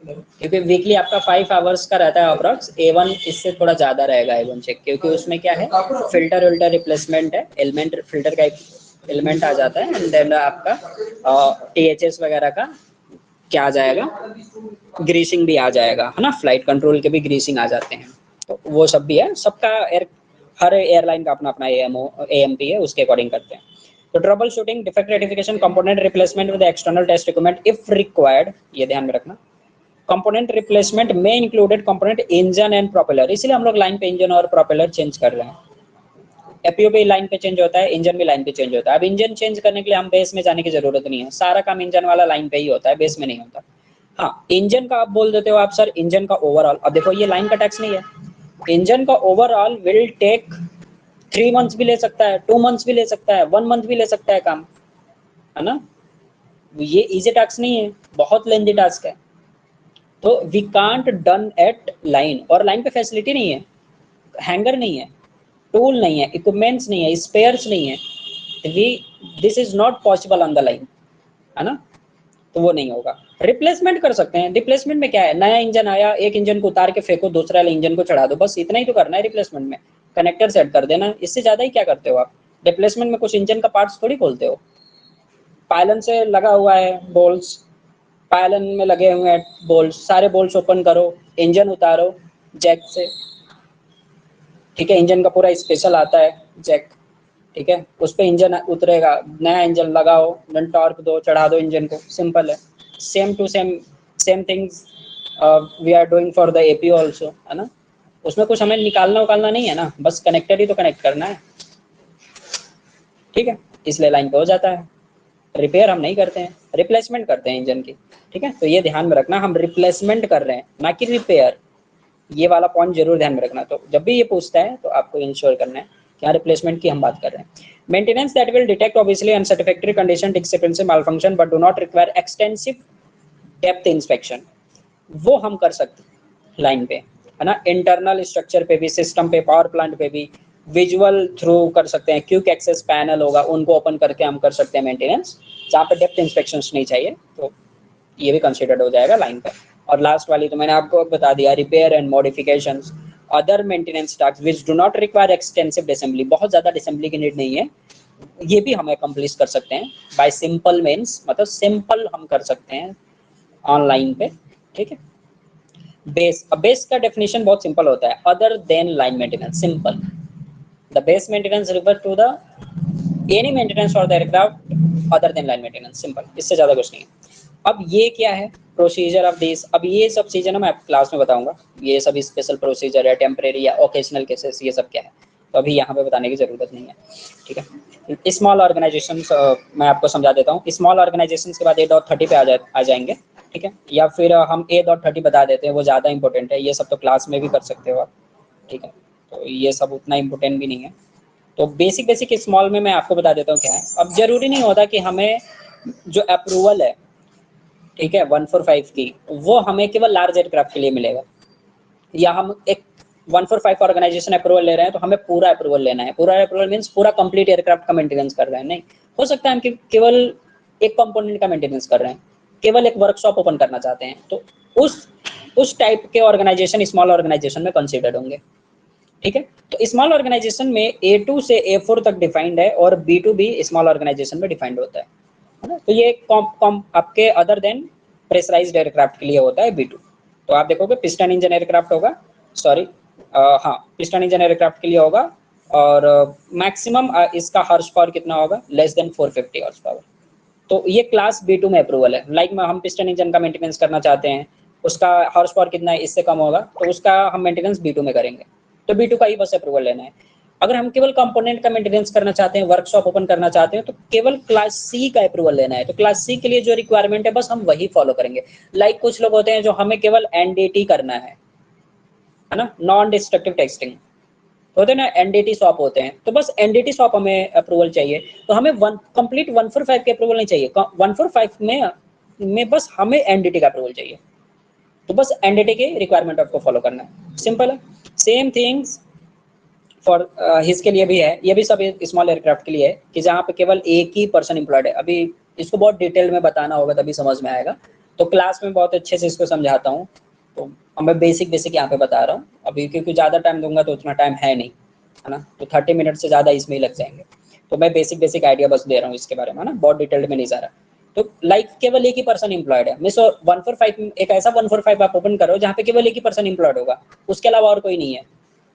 क्योंकि वीकली आपका 5 आवर्स का रहता है अप्रॉक्स। A1 इससे थोड़ा ज़्यादा रहेगा A1 चेक, क्योंकि उसमें क्या है, फिल्टर रिप्लेसमेंट है, एलिमेंट फिल्टर का एक एलिमेंट आ जाता है, एंड देन आपका THS वगैरह का क्या आ जाएगा, ग्रीसिंग भी आ जाएगा, है ना। फ्लाइट कंट्रोल के भी ग्रीसिंग आ जाते हैं, तो वो सब भी है। सबका हर एयरलाइन का अपना अपना AMP है, उसके अकॉर्डिंग करते हैं। तो trouble shooting, defect rectification, component replacement with external test equipment if required, ये ध्यान में रखना। कंपोनेंट रिप्लेसमेंट में included component engine and propeller, इसलिए हम लोग लाइन पे इंजन और प्रोपेलर चेंज कर रहे हैं। एपीओ भी लाइन पे चेंज होता है, इंजन भी लाइन पे चेंज होता है। अब इंजन चेंज करने के लिए हम बेस में जाने की जरूरत नहीं है, सारा काम इंजन वाला लाइन पे ही होता है, बेस में नहीं होता। हाँ, इंजन का आप बोल देते हो आप सर, इंजन का ओवरऑल, अब देखो ये लाइन का टैक्स नहीं है, इंजन का ओवरऑल विल टेक 3 मंथ्स भी ले सकता है, 2 मंथ्स भी ले सकता है, 1 मंथ भी ले सकता है काम, है ना। ये इजी टास्क नहीं है, बहुत लेंथी टास्क है। तो we can't done at line, और लाइन पे फैसिलिटी नहीं है, हैंगर नहीं है, टूल नहीं है, इक्विपमेंट्स नहीं है, स्पेयर्स नहीं है, we this is not possible on the line, है ना। तो वो नहीं होगा। रिप्लेसमेंट कर सकते हैं, रिप्लेसमेंट में क्या है, नया इंजन आया, एक इंजन को उतार के फेंको, दूसरा इंजन को चढ़ा दो, बस इतना ही तो करना है रिप्लेसमेंट में। कनेक्टर सेट कर देना, इससे ज्यादा ही क्या करते हो आप। रिप्लेसमेंट में कुछ इंजन का पार्ट्स थोड़ी खोलते हो, पायलन से लगा हुआ है बोल्ट्स, पायलन में लगे हुए हैं बोल्ट्स, सारे बोल्ट्स ओपन करो, इंजन उतारो जैक से, ठीक है। इंजन का पूरा स्पेशल आता है जैक, ठीक है, उस पर इंजन उतरेगा, नया इंजन लगाओ, देन टॉर्क दो, चढ़ा दो इंजन को, सिंपल है। Same to same things we are doing for the APO also, है ना। उसमें कुछ हमें निकालना उकालना नहीं है ना, बस कनेक्टर ही तो कनेक्ट करना है, ठीक है। इसलिए लाइन पे हो जाता है। रिपेयर हम नहीं करते हैं, रिप्लेसमेंट करते हैं इंजन की, ठीक है। तो ये ध्यान में रखना, हम रिप्लेसमेंट कर रहे हैं ना कि रिपेयर, ये वाला पॉइंट जरूर ध्यान में रखना। तो जब भी ये पूछता है तो आपको इंश्योर करना है कि हाँ रिप्लेसमेंट की हम बात कर रहे हैं। Maintenance that will detect obviously unsatisfactory condition, discrepancy, malfunction but do not require extensive depth inspection, वो हम कर सकते हैं लाइन पे, है ना। इंटरनल स्ट्रक्चर पे भी, सिस्टम पे, पावर प्लांट पे भी विजुअल थ्रू कर सकते हैं। क्विक एक्सेस पैनल होगा, उनको ओपन करके हम कर सकते हैं मेंटेनेंस, जहाँ पे डेप्थ इंस्पेक्शन नहीं चाहिए, तो ये भी कंसिडर्ड हो जाएगा लाइन पर। और लास्ट वाली तो मैंने आपको बता दिया, repair and modifications, other maintenance task which do not require extensive assembly, बहुत ज़्यादा असेंबली की नीड नहीं है, ये भी हमें कंप्लीट कर सकते हैं बाय सिंपल मीन्स, मतलब सिंपल हम कर सकते हैं ऑनलाइन पे, ठीक है। बेस, अब बेस का डेफिनेशन बहुत सिंपल होता है, other than line maintenance, simple. The base maintenance refer to the any maintenance for the aircraft other than line maintenance, simple, इससे ज्यादा कुछ नहीं है। अब ये क्या है, प्रोसीजर ऑफ दिस, अब ये सब चीजें ना मैं क्लास में बताऊंगा, ये सब स्पेशल प्रोसीजर है, टेम्परेरी या ओकेजनल केसेस, ये सब क्या है, तो अभी यहाँ पे बताने की जरूरत नहीं है, ठीक है। स्मॉल ऑर्गेनाइजेशन मैं आपको समझा देता हूँ। स्मॉल ऑर्गेनाइजेशन के बाद 8.30 पे आ जाएंगे, ठीक है, या फिर हम 8.30 बता देते हैं, वो ज़्यादा इंपॉर्टेंट है, ये सब तो क्लास में भी कर सकते हो आप, ठीक है। तो ये सब उतना इंपॉर्टेंट भी नहीं है। तो बेसिक स्मॉल में मैं आपको बता देता हूँ क्या है। अब जरूरी नहीं होता कि हमें जो अप्रूवल है, ठीक है, 145 की, वो हमें केवल लार्ज एयरक्राफ्ट के लिए मिलेगा, या हम एक 145 ऑर्गेनाइजेशन अप्रूवल ले रहे हैं तो हमें पूरा अप्रूवल लेना है। पूरा अप्रूवल मीन्स पूरा कंप्लीट एयरक्राफ्ट का मेंटेनेंस कर रहे हैं, नहीं, हो सकता है हम केवल एक कंपोनेंट का मेंटेनेंस कर रहे हैं, केवल एक वर्कशॉप ओपन करना चाहते हैं, तो उस टाइप के ऑर्गेनाइजेशन स्मॉल ऑर्गेनाइजेशन में कंसिडर होंगे, ठीक है। तो स्मॉल ऑर्गेनाइजेशन में A2 से A4 तक डिफाइंड है, और B2 भी स्मॉल ऑर्गेनाइजेशन में डिफाइंड होता है ना। तो ये आपके अदर देन प्रेशराइज्ड एयरक्राफ्ट के लिए होता है B2। तो आप देखोगे पिस्टन इंजन एयरक्राफ्ट होगा, सॉरी, हाँ, पिस्टन इंजन एयरक्राफ्ट के लिए होगा, और मैक्सिमम इसका हॉर्स पावर कितना होगा, लेस देन 450 हॉर्स पावर। तो ये क्लास B2 में अप्रूवल है। लाइक हम पिस्टन इंजन का मेंटेनेंस करना चाहते हैं, उसका हॉर्स पावर कितना है, इससे कम होगा, तो उसका हम मेंटेनेंस B2 में करेंगे, तो B2 का ही बस अप्रूवल लेना है। अगर हम केवल कंपोनेंट का मेंटेनेंस करना चाहते हैं, वर्कशॉप ओपन करना चाहते हैं, तो केवल क्लास सी का अप्रूवल लेना है। तो क्लास सी के लिए जो रिक्वायरमेंट है बस हम वही फॉलो करेंगे। लाइक कुछ लोग होते हैं जो हमें केवल NDT करना है ना, नॉन डिस्ट्रक्टिव टेस्टिंग होते हैं ना, NDT शॉप होते हैं, तो बस NDT शॉप हमें अप्रूवल चाहिए। तो हमें कंप्लीट 145 के अप्रूवल नहीं चाहिए, 145 में बस हमें NDT का अप्रूवल चाहिए, तो बस NDT के रिक्वायरमेंट आपको फॉलो करना है, सिंपल है। सेम थिंग्स फॉर हिज के लिए भी है, ये भी सब स्मॉल एयरक्राफ्ट के लिए है, कि जहाँ पे केवल एक ही पर्सन एम्प्लॉयड है। अभी इसको बहुत डिटेल में बताना होगा तभी समझ में आएगा, तो क्लास में बहुत अच्छे से इसको समझाता हूँ। तो मैं बेसिक यहाँ पे बता रहा हूँ अभी, क्योंकि ज़्यादा टाइम दूंगा तो उतना टाइम है नहीं, है ना, तो 30 मिनट से ज़्यादा इसमें ही लग जाएंगे। तो मैं बेसिक आइडिया बस दे रहा हूँ इसके बारे में, है ना, बहुत डिटेल्ड में नहीं जा रहा। तो लाइक केवल एक ही पर्सन एम्प्लॉयड है, मिस 145 एक ऐसा 145 आप ओपन करो जहाँ पे केवल एक ही पर्सन एम्प्लॉयड होगा, उसके अलावा और कोई नहीं है,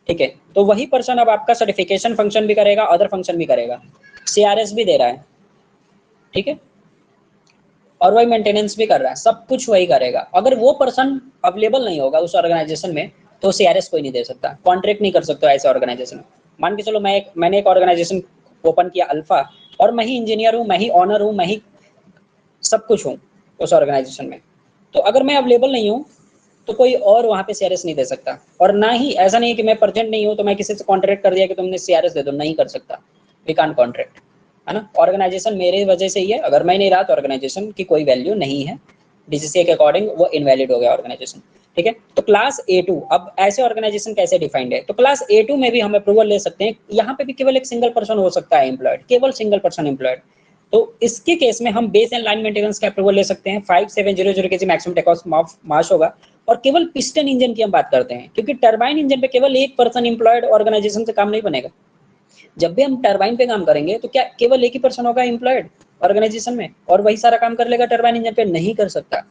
ठीक है। तो वही पर्सन अब आपका सर्टिफिकेशन फंक्शन भी करेगा, अदर फंक्शन भी करेगा, CRS भी दे रहा है, ठीक है, और वही मेंटेनेंस भी कर रहा है, सब कुछ वही करेगा। अगर वो पर्सन अवेलेबल नहीं होगा उस ऑर्गेनाइजेशन में, तो CRS कोई नहीं दे सकता, कॉन्ट्रैक्ट नहीं कर सकते ऐसे ऑर्गेनाइजेशन में। मान के चलो मैंने एक ऑर्गेनाइजेशन ओपन किया अल्फा, और मैं ही इंजीनियर हूँ, मैं ही ऑनर हूँ, मैं ही सब कुछ हूँ उस ऑर्गेनाइजेशन में, तो अगर मैं अवेलेबल नहीं हूँ तो कोई और वहाँ पे CRS नहीं दे सकता। और ना ही ऐसा नहीं है कि मैं प्रेजेंट नहीं हूँ तो मैं किसी से कॉन्ट्रैक्ट कर दिया कि तुमने CRS दे दो, नहीं कर सकता, वी कांट कॉन्ट्रैक्ट, है ना। ऑर्गेनाइजेशन मेरे वजह से ही है, अगर मैं नहीं रहा तो ऑर्गेनाइजेशन की कोई वैल्यू नहीं है, DGCA के अकॉर्डिंग वो इनवैलिड हो गया ऑर्गेनाइजेशन, ठीक है। तो क्लास A2, अब ऐसे ऑर्गेनाइजेशन कैसे डिफाइंड है, तो क्लास A2 में भी हम अप्रूवल ले सकते हैं। यहाँ पे भी केवल एक सिंगल पर्सन हो सकता है एम्प्लॉयड, केवल सिंगल पर्सन एम्प्लॉयड। तो इसके केस में हम बेस एंड लाइन मेंटेनेंस का अप्रूवल ले सकते हैं, 5700 kg maximum take off mass होगा। और केवल पिस्टन इंजन की हम बात करते हैं, क्योंकि टरबाइन इंजन पे केवल एक पर्सन एम्प्लॉयड ऑर्गेनाइजेशन से काम नहीं बनेगा। जब भी हम टरबाइन पे काम करेंगे तो क्या केवल एक ही पर्सन होगा एम्प्लॉयड ऑर्गेनाइजेशन में और वही सारा काम कर लेगा, टरबाइन इंजन पे नहीं कर सकता।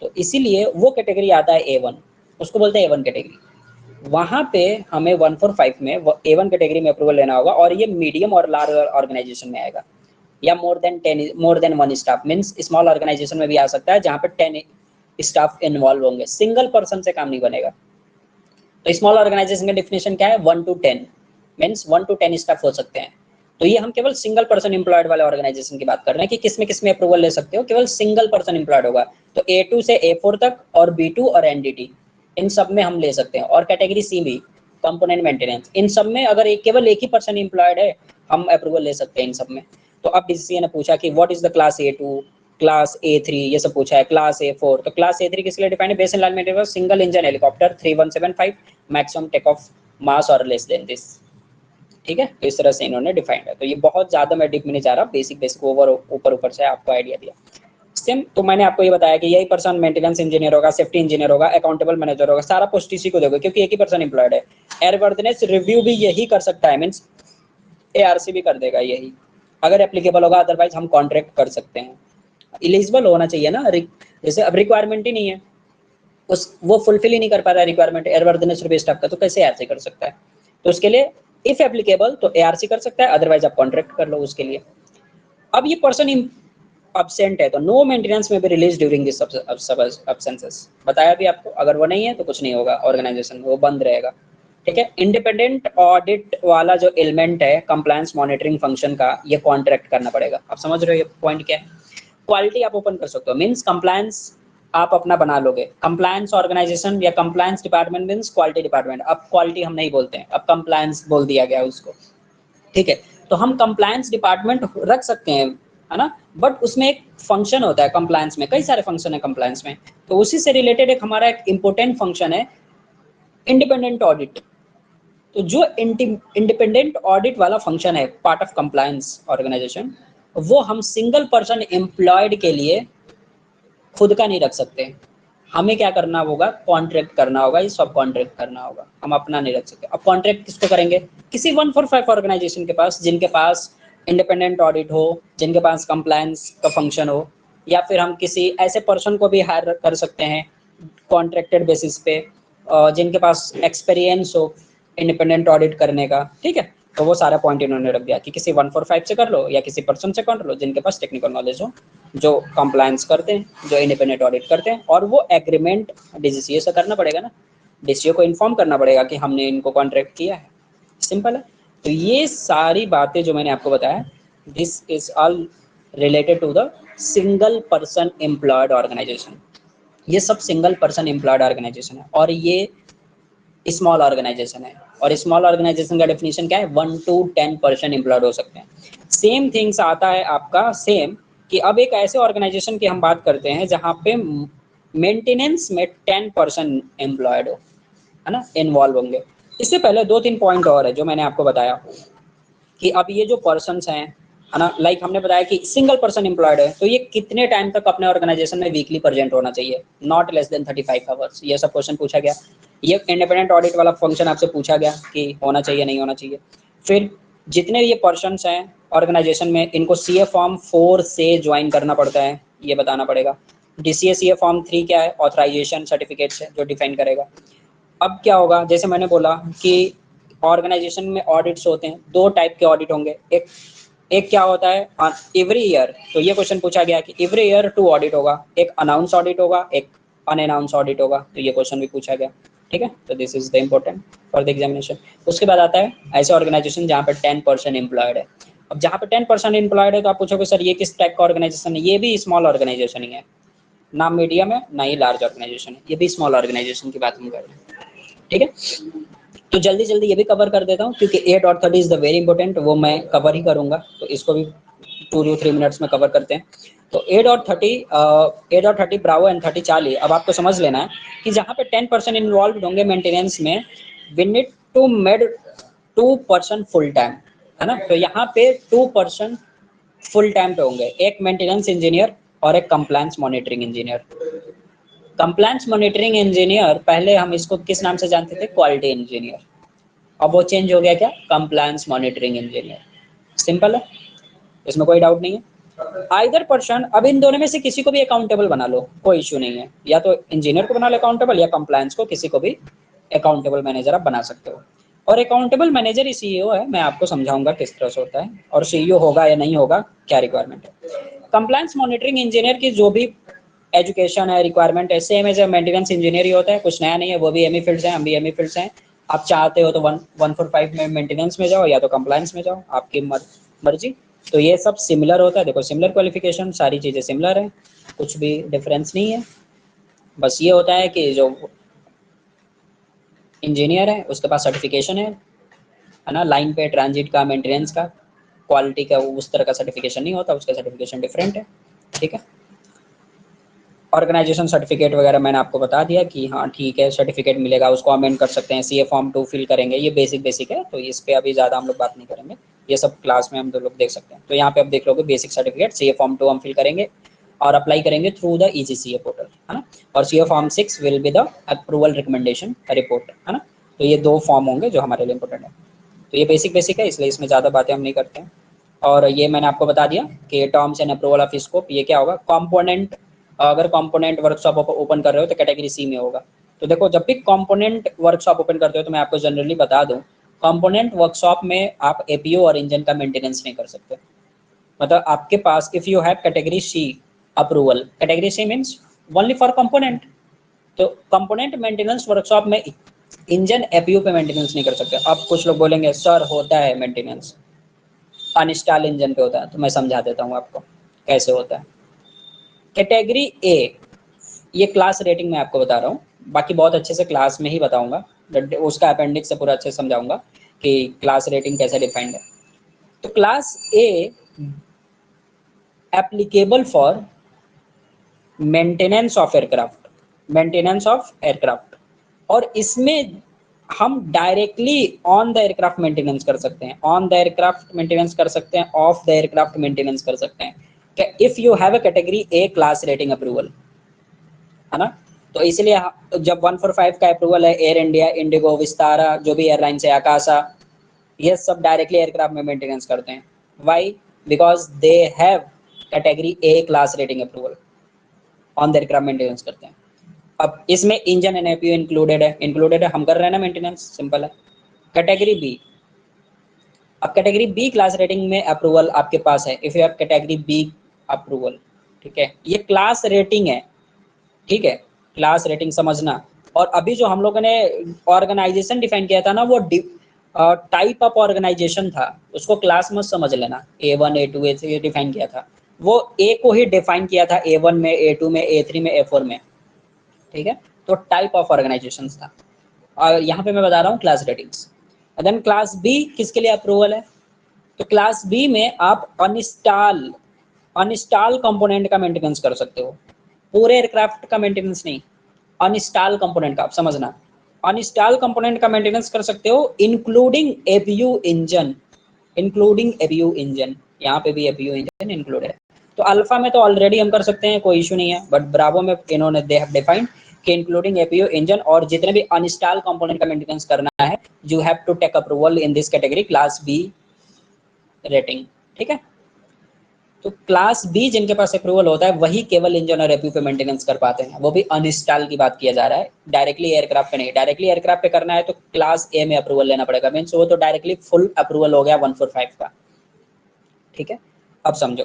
तो इसीलिए वो कैटेगरी आता है A1, उसको बोलते हैं A1 कैटेगरी। वहां पे हमें 145 में A1 कैटेगरी में अप्रूवल लेना होगा, और ये मीडियम और लार्ज ऑर्गेनाइजेशन में आएगा। या more than 1 staff, means small organisation में भी आ सकता है जहाँ पे 10 स्टाफ इन्वॉल्व होंगे, सिंगल पर्सन से काम नहीं बनेगा। तो स्मॉल ऑर्गेनाइजेशन का डेफिनेशन क्या है, 1 to 10, मीन्स 1 to 10 स्टाफ हो सकते हैं। तो ये हम केवल सिंगल पर्सन एम्प्लॉयड वाले ऑर्गेनाइजेशन की बात कर रहे हैं कि किसमें अप्रूवल ले सकते हो, केवल सिंगल पर्सन एम्प्लॉयड होगा। तो A2 से A4 तक और B2 और NDT इन सब में हम ले सकते हैं। और कैटेगरी C भी कंपोनेंट मेंटेनेंस, इन सब में अगर केवल एक ही पर्सन एम्प्लॉयड है हम अप्रूवल ले सकते हैं इन सब में। तो अब DCCA ने पूछा कि what is the class A2, class A3, ये सब पूछा है, क्लास A4। तो क्लास A3 किस लिए डिफाइंड है, base in line maintenance single engine helicopter 3175 maximum take off mass और लेस देन दिस। ठीक है, तो इस तरह से इन्होंने डिफाइंड है। तो ये बहुत ज्यादा मैं डीप में नहीं जा रहा, बेसिक ऊपर से आपको आइडिया दिया। सेम तो मैंने आपको ये बताया कि यही पर्सन मेंटेनेंस इंजीनियर होगा, सेफ्टी इंजीनियर होगा, अकाउंटेबल मैनेजर होगा, सारा पोस्ट इसी को दोगे क्योंकि एक ही पर्सन एम्प्लॉयड है। एयरवर्दनेस रिव्यू भी यही कर सकता है, मींस ARC भी कर देगा यही, अगर एप्लीकेबल होगा, अदरवाइज हम कॉन्ट्रैक्ट कर सकते हैं। एलिजिबल होना चाहिए ना, जैसे अब रिक्वायरमेंट ही नहीं है, उस वो फुलफिल ही नहीं कर पा रहा है रिक्वायरमेंट एयरवर्दनेस रिव्यू स्टाफ का, तो कैसे ARC कर सकता है। तो उसके लिए इफ एप्लीकेबल तो ARC कर सकता है, अदरवाइज आप कॉन्ट्रैक्ट कर लो उसके लिए। अब ये पर्सन अब्सेंट है तो नो मेंटेनेंस में भी रिलीज ड्यूरिंग दिस अब्सेंसेस, बताया भी आपको, अगर वो नहीं है तो कुछ नहीं होगा ऑर्गेनाइजेशन, वो बंद रहेगा। ठीक है, इंडिपेंडेंट ऑडिट वाला जो एलिमेंट है कंप्लायंस मॉनिटरिंग फंक्शन का, ये कॉन्ट्रैक्ट करना पड़ेगा। आप समझ रहे हो ये पॉइंट क्या है। क्वालिटी आप ओपन कर सकते हो, मींस कंप्लायंस आप अपना बना लोगे। कंप्लायंस ऑर्गेनाइजेशन या compliance department means quality department, अब क्वालिटी हम नहीं बोलते हैं, अब कंप्लायंस बोल दिया गया उसको। ठीक है, तो हम कंप्लायंस डिपार्टमेंट रख सकते हैं, है ना, बट उसमें एक फंक्शन होता है कंप्लायंस में, कई सारे फंक्शन है कंप्लायंस में, तो उसी से रिलेटेड एक हमारा एक इंपॉर्टेंट फंक्शन है इंडिपेंडेंट ऑडिट। तो जो इंडिपेंडेंट ऑडिट वाला फंक्शन है पार्ट ऑफ कंप्लायंस ऑर्गेनाइजेशन, वो हम सिंगल पर्सन एम्प्लॉयड के लिए खुद का नहीं रख सकते, हमें क्या करना होगा, कॉन्ट्रैक्ट करना होगा, ये सब कॉन्ट्रैक्ट करना होगा, हम अपना नहीं रख सकते। अब कॉन्ट्रैक्ट किसको करेंगे, किसी 145 ऑर्गेनाइजेशन के पास जिनके पास इंडिपेंडेंट ऑडिट हो, जिनके पास कंप्लायंस का फंक्शन हो, या फिर हम किसी ऐसे पर्सन को भी हायर कर सकते हैं कॉन्ट्रैक्टेड बेसिस पे जिनके पास एक्सपीरियंस हो इंडिपेंडेंट ऑडिट करने का। ठीक है, तो वो सारा पॉइंट इन्होंने रख दिया कि किसी 145 से कर लो या किसी पर्सन से कर लो जिनके पास टेक्निकल नॉलेज हो, जो कंप्लायंस करते हैं, जो इंडिपेंडेंट ऑडिट करते हैं, और वो एग्रीमेंट DCCA से करना पड़ेगा ना, DCCA को इन्फॉर्म करना पड़ेगा कि हमने इनको कॉन्ट्रैक्ट किया है, सिंपल है। तो ये सारी बातें जो मैंने आपको बताया, this is all related to the single person employed organisation. ये सब सिंगल पर्सन एम्प्लॉयड ऑर्गेनाइजेशन है और ये स्मॉल ऑर्गेनाइजेशन है। और स्मॉल ऑर्गेनाइजेशन का डेफिनेशन क्या है, 1 to 10 पर्सन एम्प्लॉयड हो सकते हैं। सेम थिंग्स आता है आपका सेम कि अब एक ऐसे ऑर्गेनाइजेशन की हम बात करते हैं जहाँ पे मेंटेनेंस में 10 पर्सन एम्प्लॉयड हो, है ना, इन्वॉल्व होंगे। इससे पहले 2-3 पॉइंट और है जो मैंने आपको बताया कि अब ये जो पर्सन्स हैं, है ना, लाइक हमने बताया कि सिंगल पर्सन एम्प्लॉयड है तो ये कितने टाइम तक अपने ऑर्गेनाइजेशन में वीकली प्रेजेंट होना चाहिए, नॉट लेस देन 35 आवर्स, ये सब क्वेश्चन पूछा गया। ये इंडिपेंडेंट ऑडिट वाला फंक्शन आपसे पूछा गया कि होना चाहिए नहीं होना चाहिए। फिर जितने ये पर्सन्स हैं ऑर्गेनाइजेशन में, इनको CA फॉर्म 4 से ज्वाइन करना पड़ता है, ये बताना पड़ेगा। DCA CA फॉर्म 3 क्या है, ऑथराइजेशन सर्टिफिकेट से, जो डिफाइन करेगा। अब क्या होगा, जैसे मैंने बोला कि ऑर्गेनाइजेशन में ऑडिट्स होते हैं, 2 टाइप के ऑडिट होंगे। एक क्या होता है एवरी ईयर, तो ये क्वेश्चन पूछा गया कि एवरी ईयर 2 ऑडिट होगा, एक अनाउंस ऑडिट होगा, एक अनअनाउंस ऑडिट होगा, तो ये क्वेश्चन भी पूछा गया। ठीक है, तो this is the important for the examination. उसके बाद आता है ऐसे ऑर्गेनाइजेशन जहाँ पे 10 पर्सन एम्प्लॉयड है। अब जहाँ पे 10 पर्सन एम्प्लॉयड है तो आप पूछोगे सर ये किस टाइप का ऑर्गेनाइजेशन है, ये भी स्मॉल ऑर्गेनाइजेशन ही है, ना मीडियम है ना ही लार्ज ऑर्गेनाइजेशन है, ये भी स्मॉल ऑर्गेनाइजेशन की बात हम कर रहे हैं। ठीक है, तो जल्दी जल्दी ये भी कवर कर देता हूँ क्योंकि 8.30 इज द वेरी इंपॉर्टेंट, वो मैं कवर ही करूंगा, तो इसको भी 2 to 3 मिनट्स में कवर करते हैं। तो 8.30 ब्रावो एंड 30 चार्ली, अब आपको समझ लेना है कि जहाँ पे 10 पर्सन इन्वॉल्व होंगे मेंटेनेंस में, we need to made 2 person full time, है ना, तो यहाँ पे 2 पर्सन फुल टाइम पे होंगे, एक मेंटेनेंस इंजीनियर और एक compliance monitoring engineer. Compliance monitoring engineer पहले हम इसको किस नाम से जानते थे, क्वालिटी इंजीनियर, अब वो चेंज हो गया क्या, कंप्लायंस मॉनिटरिंग इंजीनियर। सिंपल है, इसमें कोई डाउट नहीं है। आइदर पर्सन, अब इन दोनों में से किसी को भी अकाउंटेबल बना लो, कोई इश्यू नहीं है, या तो इंजीनियर को बना लो अकाउंटेबल या कंप्लायंस को, किसी को भी अकाउंटेबल मैनेजर आप बना सकते हो। और अकाउंटेबल मैनेजर ही सीईओ है, मैं आपको समझाऊंगा किस तरह से होता है, और सीईओ होगा या नहीं होगा, क्या रिक्वायरमेंट है। कंप्लायंस मॉनिटरिंग इंजीनियर की जो भी एजुकेशन है, रिक्वायरमेंट है, सेम एज मेंटेनेंस इंजीनियर ही होता है, कुछ नया नहीं है। वो भी एमई फील्ड है, हम भी एमई फील्ड हैं। आप चाहते हो तो 145 में मेंटेनेंस में जाओ, या तो कंप्लायंस में जाओ, आपकी मर्जी। तो ये सब सिमिलर होता है, देखो सिमिलर क्वालिफिकेशन, सारी चीज़ें सिमिलर है, कुछ भी डिफरेंस नहीं है। बस ये होता है कि जो इंजीनियर है उसके पास सर्टिफिकेशन है ना, लाइन पे ट्रांजिट का, मेंटेनेंस का, क्वालिटी का उस तरह का सर्टिफिकेशन नहीं होता, उसका सर्टिफिकेशन डिफरेंट है, ठीक है। ऑर्गेनाइजेशन सर्टिफिकेट वगैरह मैंने आपको बता दिया कि हाँ ठीक है, सर्टिफिकेट मिलेगा, उसको अमेंड कर सकते हैं, सीए फॉर्म 2 फिल करेंगे, ये बेसिक है, तो इस पे अभी ज़्यादा हम लोग बात नहीं करेंगे, ये सब क्लास में हम लोग देख सकते हैं। तो यहाँ पे आप देख लोगे बेसिक सर्टिफिकेट, सीए फॉर्म 2 हम फिल करेंगे और अप्लाई करेंगे थ्रू द ईजीसीए पोर्टल, है ना। और CA form 6 will be the approval recommendation report, है ना। तो ये 2 फॉर्म होंगे जो हमारे लिए इंपॉर्टेंट है। तो ये बेसिक है, इसलिए इसमें ज़्यादा बातें हम नहीं करते हैं। और ये मैंने आपको बता दिया कि terms and approval of scope, ये क्या होगा, कंपोनेंट। अगर कंपोनेंट वर्कशॉप ओपन कर रहे हो तो कैटेगरी सी में होगा। तो देखो जब भी कंपोनेंट वर्कशॉप ओपन करते हो तो मैं आपको जनरली बता दूं, कंपोनेंट वर्कशॉप में आप एपीओ और इंजन का मेंटेनेंस नहीं कर सकते। मतलब आपके पास if you have category C approval, category C means only for component, तो कंपोनेंट मेंटेनेंस वर्कशॉप में इंजन एपीयू पे मेंटेनेंस नहीं कर सकते। अब कुछ लोग बोलेंगे सर होता है मेंटेनेंस, अनस्टॉल इंजन पे होता है, तो मैं समझा देता हूँ आपको कैसे होता है। कैटेगरी ए, ये क्लास रेटिंग में आपको बता रहा हूँ, बाकी बहुत अच्छे से क्लास में ही बताऊंगा, उसका अपेंडिक्स से पूरा अच्छे से समझाऊंगा कि क्लास रेटिंग कैसे डिफाइंड है। तो class A applicable for maintenance of aircraft, maintenance of aircraft, और इसमें हम directly on the aircraft maintenance कर सकते हैं, ऑन द एयरक्राफ्ट मेंटेनेंस कर सकते हैं, ऑफ द एयरक्राफ्ट मेंटेनेंस कर सकते हैं, if you have a category A class rating approval, है ना। तो इसलिए जब 145 का अप्रूवल है, एयर इंडिया, इंडिगो, विस्तारा, जो भी एयरलाइंस है, आकाशा, ये सब डायरेक्टली एयरक्राफ्ट में मेंटेनेंस करते हैं। Why? Because they have category A class rating approval, on the aircraft maintenance करते हैं। अब इसमें इंजन एंड एपीयू इंक्लूडेड है, हम कर रहे हैं ना मेंटेनेंस, सिंपल है। कैटेगरी बी, अब कैटेगरी बी क्लास रेटिंग में अप्रूवल आपके पास है, if you have category B approval, ठीक है, ये क्लास रेटिंग है, ठीक है, क्लास रेटिंग समझना। और अभी जो हम लोगों ने ऑर्गेनाइजेशन डिफाइन किया था ना, वो टाइप ऑफ ऑर्गेनाइजेशन था, उसको क्लास मत समझ लेना, A1 A2 A3 डिफाइन किया था, वो ए को ही डिफाइन किया था, A1 में, A2 में, A3 में, A4 में, ठीक है। तो टाइप ऑफ ऑर्गेनाइजेशन था, और यहाँ पे मैं बता रहा हूँ class ratings. Then class B किसके लिए अप्रूवल है, तो क्लास बी में आप अनस्टॉल कंपोनेंट का मेंटेनेंस कर सकते हो, पूरे एयरक्राफ्ट का मेंटेनेंस नहीं, अनस्टॉल कंपोनेंट का, आप समझना, अनस्टॉल कंपोनेंट का मेंटेनेंस कर सकते हो, including APU engine, including APU engine, यहाँ पे भी एपीयू इंजन इंक्लूडेड है। तो अल्फा में तो ऑलरेडी हम कर सकते हैं, कोई इशू नहीं है, बट ब्रावो में इन्होंने दे हैव डिफाइंड कि इंक्लूडिंग एपीयू इंजन, और जितने भी अनस्टॉल कंपोनेंट का मेंटेनेंस करना है, you have to take approval in this category class B rating, ठीक है। तो क्लास बी जिनके पास अप्रूवल होता है वही केवल इंजन और एपीयू पे मेंटेनेंस कर पाते हैं, वो भी अनस्टॉल की बात किया जा रहा है, डायरेक्टली एयरक्राफ्ट पे नहीं। डायरेक्टली एयरक्राफ्ट पे करना है तो क्लास ए में अप्रूवल लेना पड़ेगा, मीन्स वो तो डायरेक्टली फुल अप्रूवल हो गया 145 का, ठीक है। अब समझो,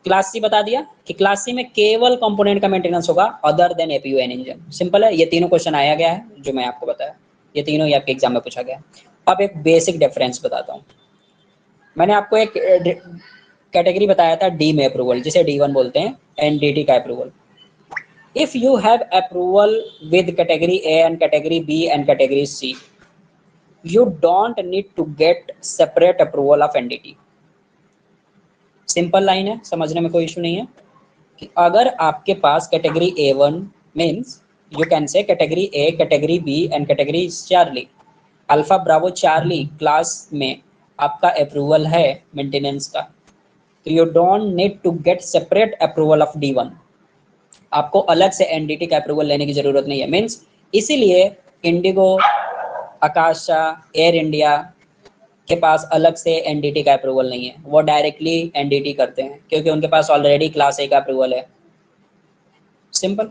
क्लास सी बता दिया कि क्लास सी में केवल कंपोनेंट का मेंटेनेंस होगा other than APU and engine, simple है। ये तीनों क्वेश्चन आया गया है जो मैं आपको बताया, ये तीनों ही आपके एग्जाम में पूछा गया। अब एक बेसिक डिफरेंस बताता हूँ, मैंने आपको एक कैटेगरी बताया था डी में अप्रूवल, जिसे D1 बोलते हैं, एनडीटी का approval. If you have approval with category A and category B and category C, you don't need to get separate approval of NDT. Simple line है, समझने में कोई इशू नहीं है कि अगर आपके पास category A1 means you can say category A, category B and category Charlie, Alpha Bravo Charlie class में आपका अप्रूवल है मेंटेनेंस का, तो you don't need to get separate approval of D1, आपको अलग से एनडीटी का अप्रूवल लेने की जरूरत नहीं है। मीन्स इसीलिए इंडिगो, आकाशा, एयर इंडिया के पास अलग से एनडीटी का अप्रूवल नहीं है, वो डायरेक्टली एनडीटी करते हैं क्योंकि उनके पास ऑलरेडी क्लास ए का अप्रूवल है, सिंपल।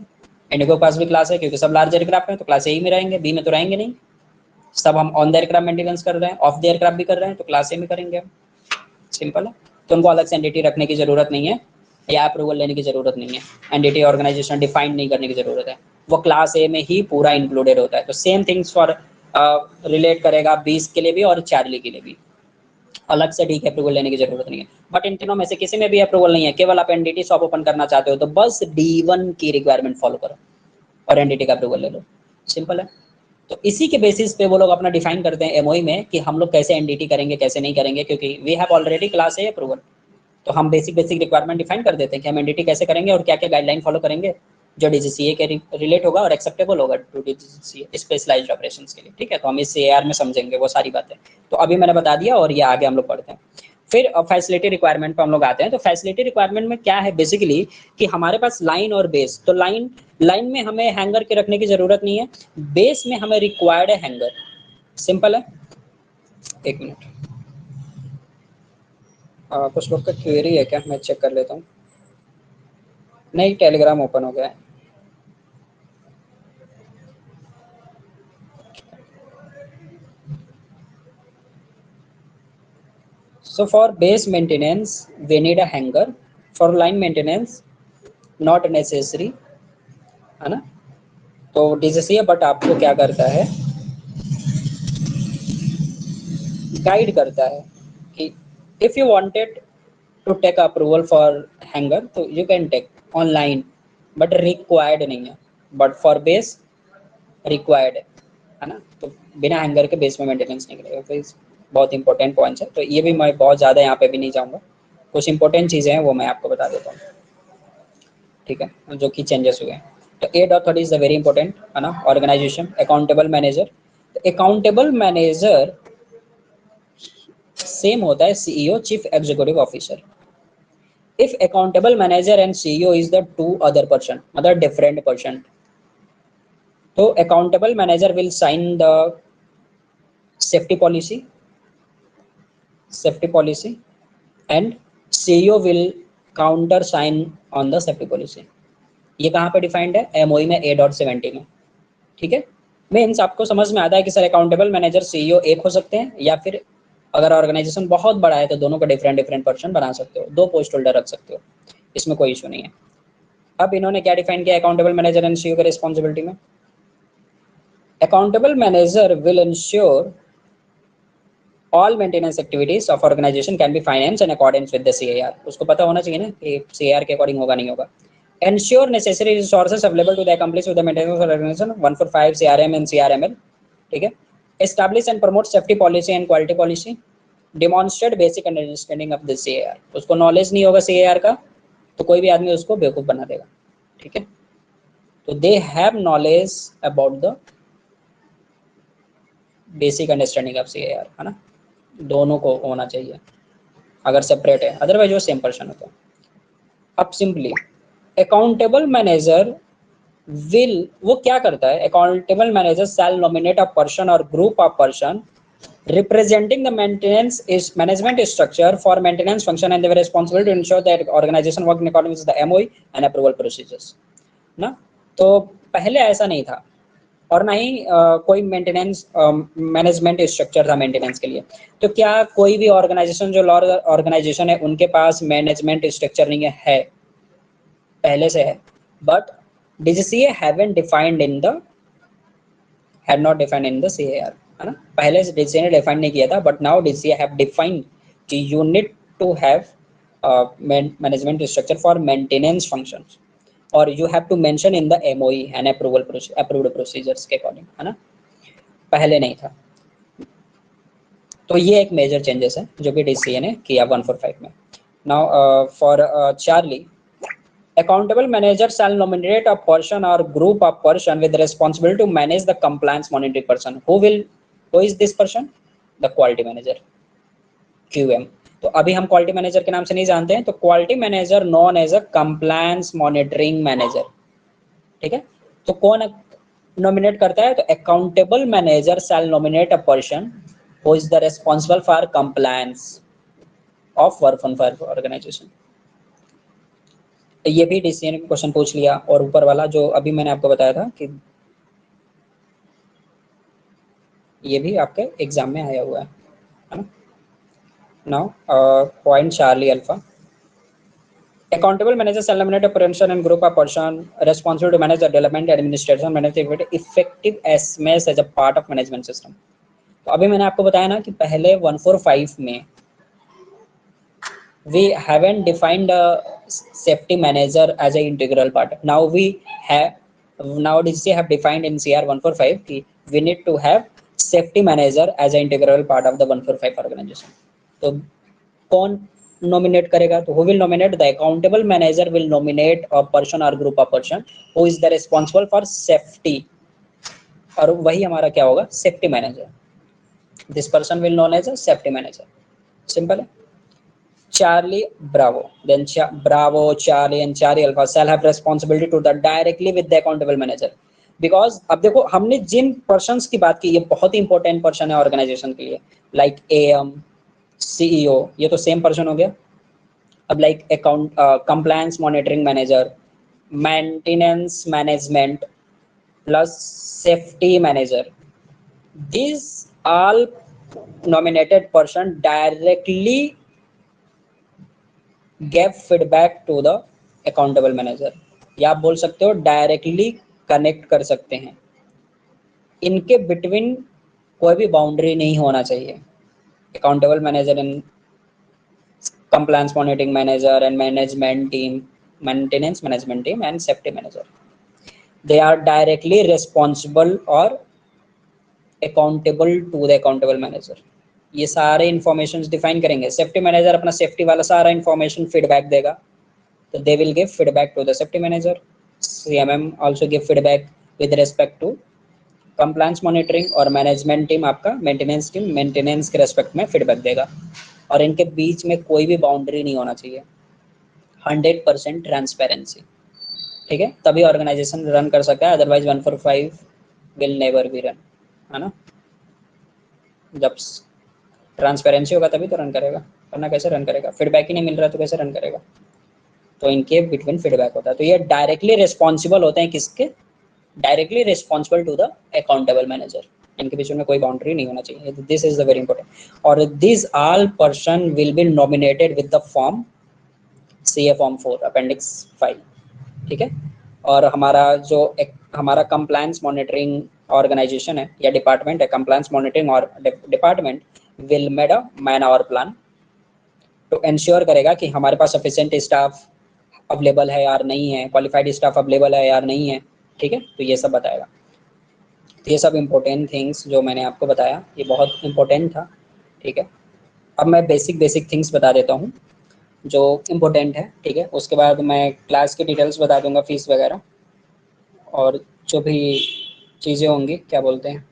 इंडिगो के पास भी क्लास है क्योंकि सब लार्ज एयरक्राफ्ट हैं, तो क्लास ए ही में रहेंगे, बी में तो रहेंगे नहीं, सब हम ऑन द एयरक्राफ्ट मेंटेनेंस कर रहे हैं, ऑफ द एयरक्राफ्ट भी कर रहे हैं, तो क्लास ए में करेंगे हम। सिंपल है। तो उनको अलग से एनडीटी रखने की जरूरत नहीं है या अप्रूवल लेने की जरूरत नहीं है, एनडीटी ऑर्गेनाइजेशन डिफाइन नहीं करने की जरूरत है, वो क्लास ए में ही पूरा इंक्लूडेड होता है। तो सेम थिंग्स फॉर रिलेट करेगा 20 के लिए भी और चार्ली के लिए भी, अलग से डी की अप्रूवल लेने की जरूरत नहीं है। बट इन तीनों में से किसी में भी अप्रूवल नहीं है, केवल आप एनडीटी शॉप ओपन करना चाहते हो तो बस D1 की रिक्वायरमेंट फॉलो करो और एनडीटी का अप्रूवल ले लो। सिंपल है। तो इसी के बेसिस पे वो लोग अपना डिफाइन करते हैं एमओई में कि हम लोग कैसे एनडीटी करेंगे कैसे नहीं करेंगे, क्योंकि we have already class A approval. तो हम बेसिक बेसिक रिक्वायरमेंट डिफाइन कर देते हैं कि हम एनडीटी कैसे करेंगे और क्या क्या गाइडलाइन फॉलो करेंगे जो डीजीसीए के रिलेट होगा और एक्सेप्टेबल होगा टू डीजीसीए स्पेशलाइज्ड ऑपरेशंस के लिए। ठीक है, तो हम इस एआर में समझेंगे वो सारी बातें। तो अभी मैंने बता दिया और ये आगे हम लोग पढ़ते हैं। फिर फैसिलिटी रिक्वायरमेंट पे हम लोग आते हैं। तो फैसिलिटी रिक्वायरमेंट में क्या है बेसिकली कि हमारे पास लाइन और बेस, तो लाइन में हमें हैंगर के रखने की जरूरत नहीं है, बेस में हमें रिक्वायर्ड है हैंगर। सिंपल है। एक मिनट, कुछ लोग का क्वेरी है क्या, मैं चेक कर लेता हूँ। नहीं, टेलीग्राम ओपन हो गया है। So for base maintenance we need a hanger, for line maintenance not necessary, है ना। तो डीजीसीए बट आपको क्या करता है, गाइड करता है कि if you wanted to take approval for hangar तो you can take online, but required नहीं है, बट फॉर बेस रिक्वायर्ड है ना। तो बिना हैंगर के बेस में मेंटेनेंस नहीं करेगा। तो बहुत इंपॉर्टेंट पॉइंट्स है, तो ये भी मैं बहुत ज़्यादा यहाँ पे भी नहीं जाऊँगा, कुछ इंपॉर्टेंट चीज़ें हैं वो मैं आपको बता देता हूँ। ठीक है, जो कि चेंजेस हुए हैं। तो A.30 is a very important है ना, ऑर्गेनाइजेशन अकाउंटेबल मैनेजर। तो अकाउंटेबल मैनेजर सेम होता है CEO chief executive officer. If accountable manager and CEO is the two other person, मतलब डिफरेंट पर्सन, तो accountable manager will sign the safety policy and CEO will counter sign on the safety policy. ये कहाँ पे defined है, MoE में A.70 में। ठीक है, मीन्स आपको समझ में आता है कि सर अकाउंटेबल मैनेजर सीईओ एक हो सकते हैं, या फिर अगर ऑर्गेनाइजेशन बहुत बड़ा है तो दोनों को डिफरेंट डिफरेंट पर्सन बना सकते हो, दो पोस्ट होल्डर रख सकते हो, इसमें कोई इशू नहीं है। अब इन्होंने क्या डिफाइन किया अकाउंटेबल मैनेजर एंड सीईओ के रिस्पॉन्सिबिलिटी में, accountable manager will ensure all maintenance activities of organisation can be finance in accordance with the CAR. उसको पता होना चाहिए ना कि सीएआर के अकॉर्डिंग होगा नहीं होगा। Ensure necessary resources available to the accomplish with the maintenance of organization 145 CRM and CRML. ठीक है, establish and promote safety policy and quality policy, demonstrate basic understanding of the CAR। उसको knowledge नहीं होगा CAR का तो कोई भी आदमी उसको बेवकूफ बना देगा। ठीक है, तो they have knowledge about the basic understanding of CAR, है ना। दोनों को होना चाहिए, अगर सेपरेट है, अदरवाइज वो सेम पर्सन होता है। अब सिंपली अकाउंटेबल मैनेजर विल, वो क्या करता है, accountable manager shall nominate a person or group of person representing the maintenance is management structure for maintenance function and they were responsible to ensure that organization work in accordance with the MOE and approval procedures ना। तो पहले ऐसा नहीं था और ना ही कोई maintenance management structure था मेंटेनेंस के लिए। तो क्या कोई भी ऑर्गेनाइजेशन जो लॉ ऑर्गेनाइजेशन है उनके पास मैनेजमेंट स्ट्रक्चर नहीं है पहले से है, but DGCA haven't defined in the had not defined in the CAR, है ना। पहले से DGCA ने डिफाइन नहीं किया था, but now DGCA have defined कि you need to have management structure for maintenance functions और you have to mention in the MOE and approved procedures के अकॉर्डिंग, है ना। पहले नहीं था। तो ये एक मेजर चेंजेस है जो कि DGCA ने किया 145 में। Now for Charlie, accountable manager shall nominate a person or group of person with responsibility to manage the compliance monitoring person. Who is this person? The quality manager, QM। तो अभी हम quality manager के नाम से नहीं जानते हैं, तो quality manager known as a compliance monitoring manager. ठीक है, तो कौन नॉमिनेट करता है, तो accountable manager shall nominate a person who is the responsible for compliance of work on for organisation. ये भी DCA ने क्वेश्चन पूछ लिया। और ऊपर वाला जो अभी मैंने आपको बताया था कि ये भी आपके एग्जाम में आया हुआ है ना। Now point Charlie alpha, accountable manager shall nominate a person and group of person responsible to manage the development administration manage the effective SMS as a part of management system। तो अभी मैंने आपको बताया ना कि पहले 145 में we haven't defined a safety manager as an integral part, now we have, now DC have defined in CR 145 कि we need to have safety manager as an integral part of the 145 organization। तो कौन nominate करेगा? तो who will nominate? The accountable manager will nominate a person or group of person who is the responsible for safety, और वही हमारा क्या होगा? Safety manager. This person will known as a safety manager. Simple है। Charlie Bravo, then Bravo, Charlie and Charlie Alpha shall have responsibility to the directly with the accountable manager. Because अब देखो हमने जिन persons की बात की ये बहुत ही important person है ऑर्गेनाइजेशन के लिए, लाइक एएम, सीईओ, ये तो सेम पर्सन हो गया। अब like account compliance monitoring manager, maintenance management plus safety manager, this all nominated person directly gave feedback to the accountable manager, या आप बोल सकते हो डायरेक्टली कनेक्ट कर सकते हैं। इनके बिटवीन कोई भी बाउंड्री नहीं होना चाहिए। Accountable manager and compliance monitoring manager and management team, maintenance management team and safety manager, they are directly responsible or accountable to the accountable manager। ये सारे इंफॉर्मेशन डिफाइन करेंगे। सेफ्टी मैनेजर अपना safety वाला सारा information feedback देगा, तो they will give feedback to the safety manager. CMM also give feedback with respect to compliance monitoring, और management team आपका मेंटेनेंस टीम मेंटेनेंस के रेस्पेक्ट में फीडबैक देगा। और इनके बीच में कोई भी बाउंड्री नहीं होना चाहिए। 100% ट्रांसपेरेंसी, ठीक है, तभी ऑर्गेनाइजेशन रन कर सकता है, otherwise 145 will never be run, है ना। जब ट्रांसपेरेंसी होगा तभी तो रन करेगा, वरना कैसे रन करेगा? फीडबैक ही नहीं मिल रहा तो कैसे रन करेगा? तो इनके बिटवीन फीडबैक होता है। तो ये डायरेक्टली रिस्पॉन्सिबल होते हैं किसके? Directly responsible to the accountable manager. इनके बीच में कोई बाउंड्री नहीं होना चाहिए। This is the very important. और this all person will be nominated with the form CA form 4 appendix 5, ठीक है। और हमारा जो हमारा कंप्लायंस मॉनिटरिंग ऑर्गेनाइजेशन है या डिपार्टमेंट है, कंप्लायंस मॉनिटरिंग और department will made a man hour plan तो इंश्योर करेगा कि हमारे पास सफिशिएंट स्टाफ अवेलेबल है यार नहीं है, क्वालिफाइड स्टाफ अवेलेबल है यार नहीं है, ठीक है। तो ये सब बताएगा। तो ये सब इम्पोर्टेंट थिंग्स जो मैंने आपको बताया ये बहुत इम्पोर्टेंट था, ठीक है। अब मैं बेसिक थिंग्स बता देता हूँ जो इम्पोर्टेंट है, ठीक है। उसके बाद मैं क्लास की डिटेल्स बता दूंगा, फीस वगैरह और जो भी चीज़ें होंगी, क्या बोलते हैं,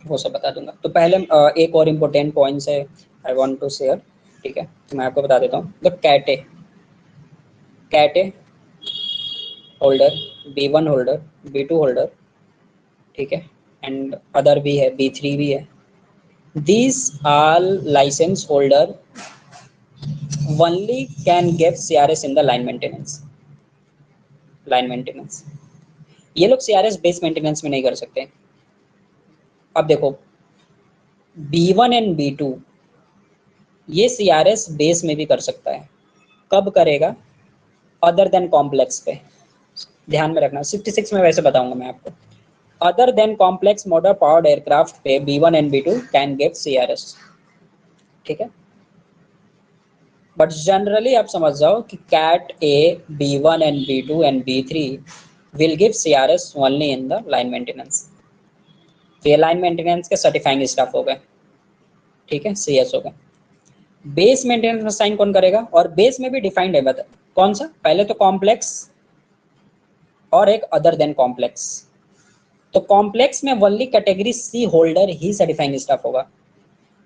वो सब बता दूंगा। तो पहले एक और इम्पोर्टेंट पॉइंट्स है आई वांट टू शेयर, ठीक है। तो मैं आपको बता देता हूँ। The cat A holder, B1 holder, B2 holder, ठीक है, एंड अदर भी है, B3 भी है। These all license holder only can give CRS in the line maintenance। ये लोग CRS बेस मेंटेनेंस में नहीं कर सकते। अब देखो B1 एंड B2 ये CRS बेस में भी कर सकता है। कब करेगा? अदर देन कॉम्प्लेक्स पे, ध्यान में रखना। 66 में वैसे बताऊंगा मैं आपको। Other than complex motor powered aircraft पे B1 and B2 can give CRS, ठीक है। बट जनरली आप समझ जाओ कि cat A, B1 and B2 and B3 will give CRS only in the line maintenance. तो ये लाइन मेंटेनेंस के सर्टिफाइंग स्टाफ हो गए, ठीक है, CS हो गए। बेस मेंटेनेंस में साइन कौन करेगा? और बेस में भी डिफाइंड है, बता कौन सा? पहले तो कॉम्प्लेक्स और एक अदर देन कॉम्प्लेक्स। तो कॉम्प्लेक्स में ओनली कैटेगरी C होल्डर ही सर्टिफाइंग स्टाफ होगा,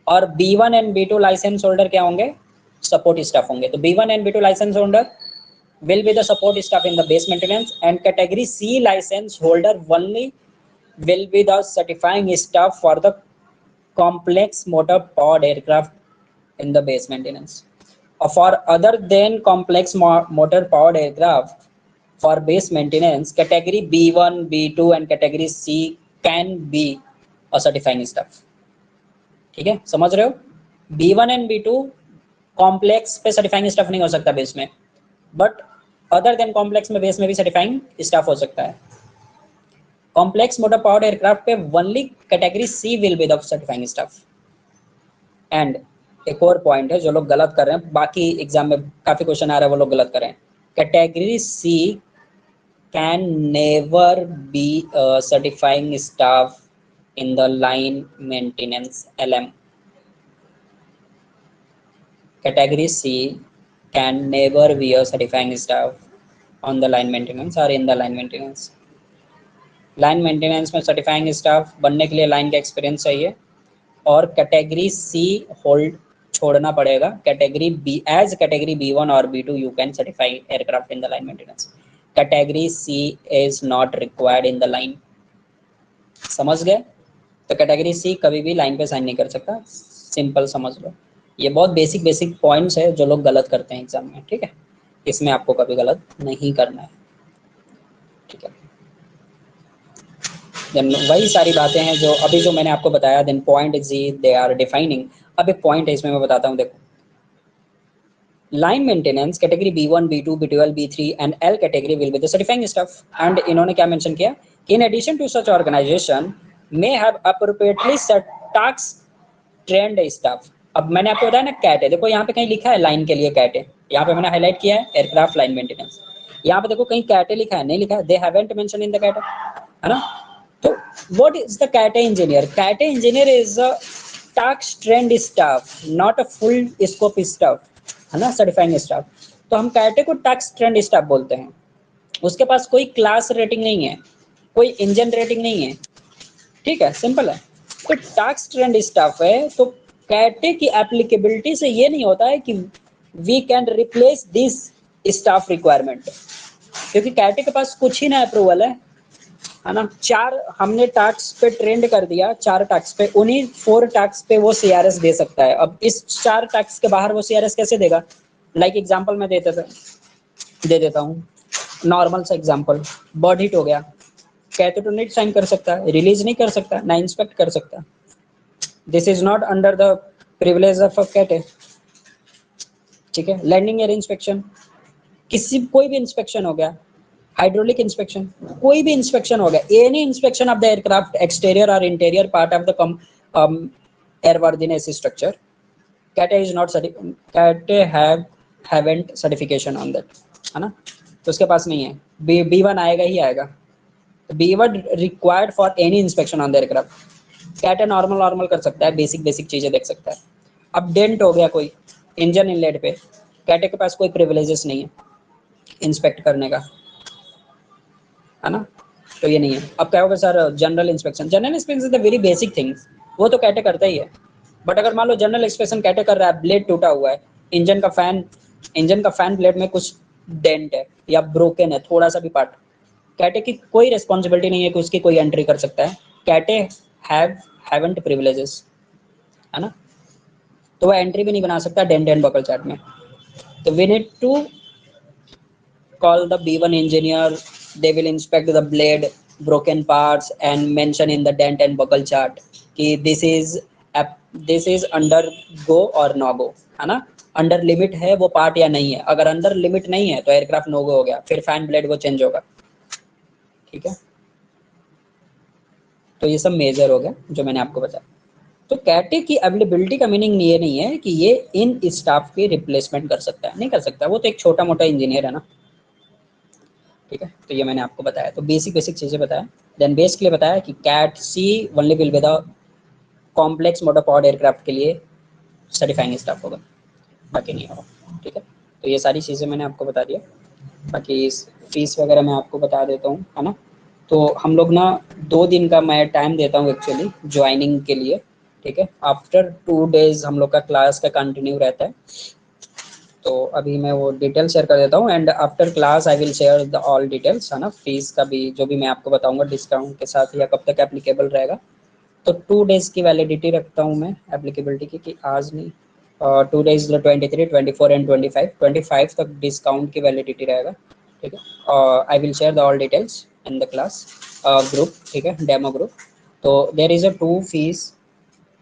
और B1 and B2 licence holder क्या होंगे? सपोर्ट स्टाफ होंगे। तो B1 and B2 licence holder will be the support staff in the base maintenance, and category C license holder only will be the certifying staff for the complex motor powered aircraft in the base maintenance. For other than complex motor powered aircraft for base maintenance, category B1, B2 and category C can be a certifying staff. ठीक है, समझ रहे हो? B1 and B2 complex पे certifying staff नहीं हो सकता base में, बट अदर देन कॉम्प्लेक्स में बेस में भी सर्टिफाइंग स्टाफ हो सकता है। कॉम्प्लेक्स मोटर पावर्ड एयरक्राफ्ट पे only category C will be the certifying staff. And एक और पॉइंट है जो लोग गलत कर रहे हैं, बाकी एग्जाम में काफी क्वेश्चन आ रहा है वो लोग गलत कर रहे हैं। Category C can never be certifying staff in the line maintenance LM। Category C can never be a certifying staff on the line maintenance or in the line maintenance. Line maintenance में certifying staff बनने के लिए line का experience चाहिए और category C hold छोड़ना पड़ेगा। Category B, age category B1 और B2 you can certify aircraft in the line maintenance. Category C is not required in the line. समझ गए? तो कैटेगरी सी कभी भी लाइन पे साइन नहीं कर सकता, सिंपल समझ लो। ये बहुत बेसिक पॉइंट्स है जो लोग गलत करते हैं एग्जाम में। ठीक है, इसमें आपको कभी गलत नहीं करना है। ठीक है, देन वही सारी बातें हैं जो अभी जो मैंने आपको बताया। Then point G they are defining. अब एक पॉइंट है इसमें मैं बताता हूँ, देखो। Line maintenance category B1 B2 B12 B3 and L category will be the certifying staff. And इन्होंने क्या मेंशन किया कि in addition to such organisation may have appropriately set task trained staff. अब मैंने आपको बताया ना कैट है, देखो यहाँ पे कहीं लिखा है लाइन के लिए कैट है, यहाँ पे मैंने हाईलाइट किया है एयरक्राफ्ट लाइन मेंटेनेंस। यहाँ पे देखो कहीं कैट लिखा है, नहीं लिखा है, they haven't mention in the cat, है ना? तो what is the cat engineer? Cat engineer is a task trained staff, not a full scope staff, है ना, सर्टिफाइंग स्टाफ। तो हम कैटे को टास्क ट्रेंड स्टाफ बोलते हैं। उसके पास कोई क्लास रेटिंग नहीं है, कोई इंजन रेटिंग नहीं है। ठीक है, सिंपल है। तो टास्क ट्रेंड स्टाफ है, तो कैटे की एप्लीकेबिलिटी से ये नहीं होता है कि we can replace this staff requirement, क्योंकि कैटे के पास कुछ ही ना अप्रूवल है ना। 4 हमने टास्क पे ट्रेंड कर दिया, 4 टास्क पे, उन्हीं 4 टास्क पे वो CRS दे सकता है। अब इस 4 टास्क के बाहर वो CRS कैसे देगा? लाइक एग्जांपल मैं दे देता हूँ, नॉर्मल सा एग्जांपल, बर्ड हिट हो गया, कैटे तो नहीं साइन कर सकता, रिलीज नहीं कर सकता, ना इंस्पेक्ट कर सकता। This is not under the privilege of cat A. ठीक है, लैंडिंग एयर इंस्पेक्शन, कोई भी इंस्पेक्शन हो गया, हाइड्रोलिक इंस्पेक्शन, कोई भी इंस्पेक्शन हो गया, any inspection of the aircraft exterior or interior part of the airworthiness structure, cat A is not cat A haven't certification on that, है ना। तो उसके पास नहीं है। B1 आएगा ही आएगा। B1 required for any inspection on the aircraft. Cat A normal कर सकता है, बेसिक चीजें देख सकता है। अब डेंट हो गया कोई इंजन इनलेट पे, कैटे के पास कोई प्रिविलेजेस नहीं है इंस्पेक्ट करने का, है ना। तो ये नहीं है। अब क्या होगा sir? General inspection is the very basic things, वो तो कैटे करता ही है। बट अगर मान लो जनरल इंस्पेक्शन कैटे कर रहा है, ब्लेड टूटा हुआ है, इंजन का फैन ब्लेड में कुछ डेंट है या ब्रोकन है थोड़ा सा भी पार्ट, कैटे की कोई रिस्पॉन्सिबिलिटी नहीं है कि उसकी कोई एंट्री कर सकता है। कैटे हैवंट प्रिविलेजेस, है ना। तो वह एंट्री भी नहीं बना सकता डेंट एंड बकल चार्ट में। तो we need to call the B1 engineer. They will inspect the blade, broken parts and mention in the dent and buckle chart कि this is under go or no go, है ना। Under limit है वो part या नहीं है। अगर under limit नहीं है तो एयरक्राफ्ट नो गो हो गया, फिर फैन ब्लेड वो चेंज होगा। ठीक है, तो ये सब मेजर हो गया जो मैंने आपको बताया। तो कैटे की अवेलेबिलिटी का मीनिंग ये नहीं है कि ये इन स्टाफ की रिप्लेसमेंट कर सकता है, नहीं कर सकता। वो तो एक छोटा मोटा इंजीनियर है ना। ठीक है, तो ये मैंने आपको बताया, तो बेसिक चीज़ें बताया। देन बेस के लिए बताया कि cat C only will be the complex motor powered aircraft के लिए सर्टिफाइंग स्टाफ होगा, बाकी नहीं होगा। ठीक है, तो ये सारी चीज़ें मैंने आपको बता दिया। बाकी फीस वगैरह मैं आपको बता देता हूँ, है ना। तो हम लोग ना 2 दिन का मैं टाइम देता हूँ एक्चुअली ज्वाइनिंग के लिए। ठीक है, आफ्टर 2 डेज हम लोग का क्लास का कंटिन्यू रहता है। तो अभी मैं वो डिटेल शेयर कर देता हूँ and after class I will share the all details, है ना। फीस का भी जो भी मैं आपको बताऊंगा डिस्काउंट के साथ या कब तक एप्लीकेबल रहेगा। तो 2 डेज की वैलिडिटी रखता हूँ मैं एप्लीकेबिलिटी की, कि आज नहीं, 2 डेज 23 24 एंड 25 तक डिस्काउंट की वैलिडिटी रहेगा। ठीक है, आई will share the all details in the class group, ठीक है, डेमो ग्रुप। तो देयर इज अ 2 फीस,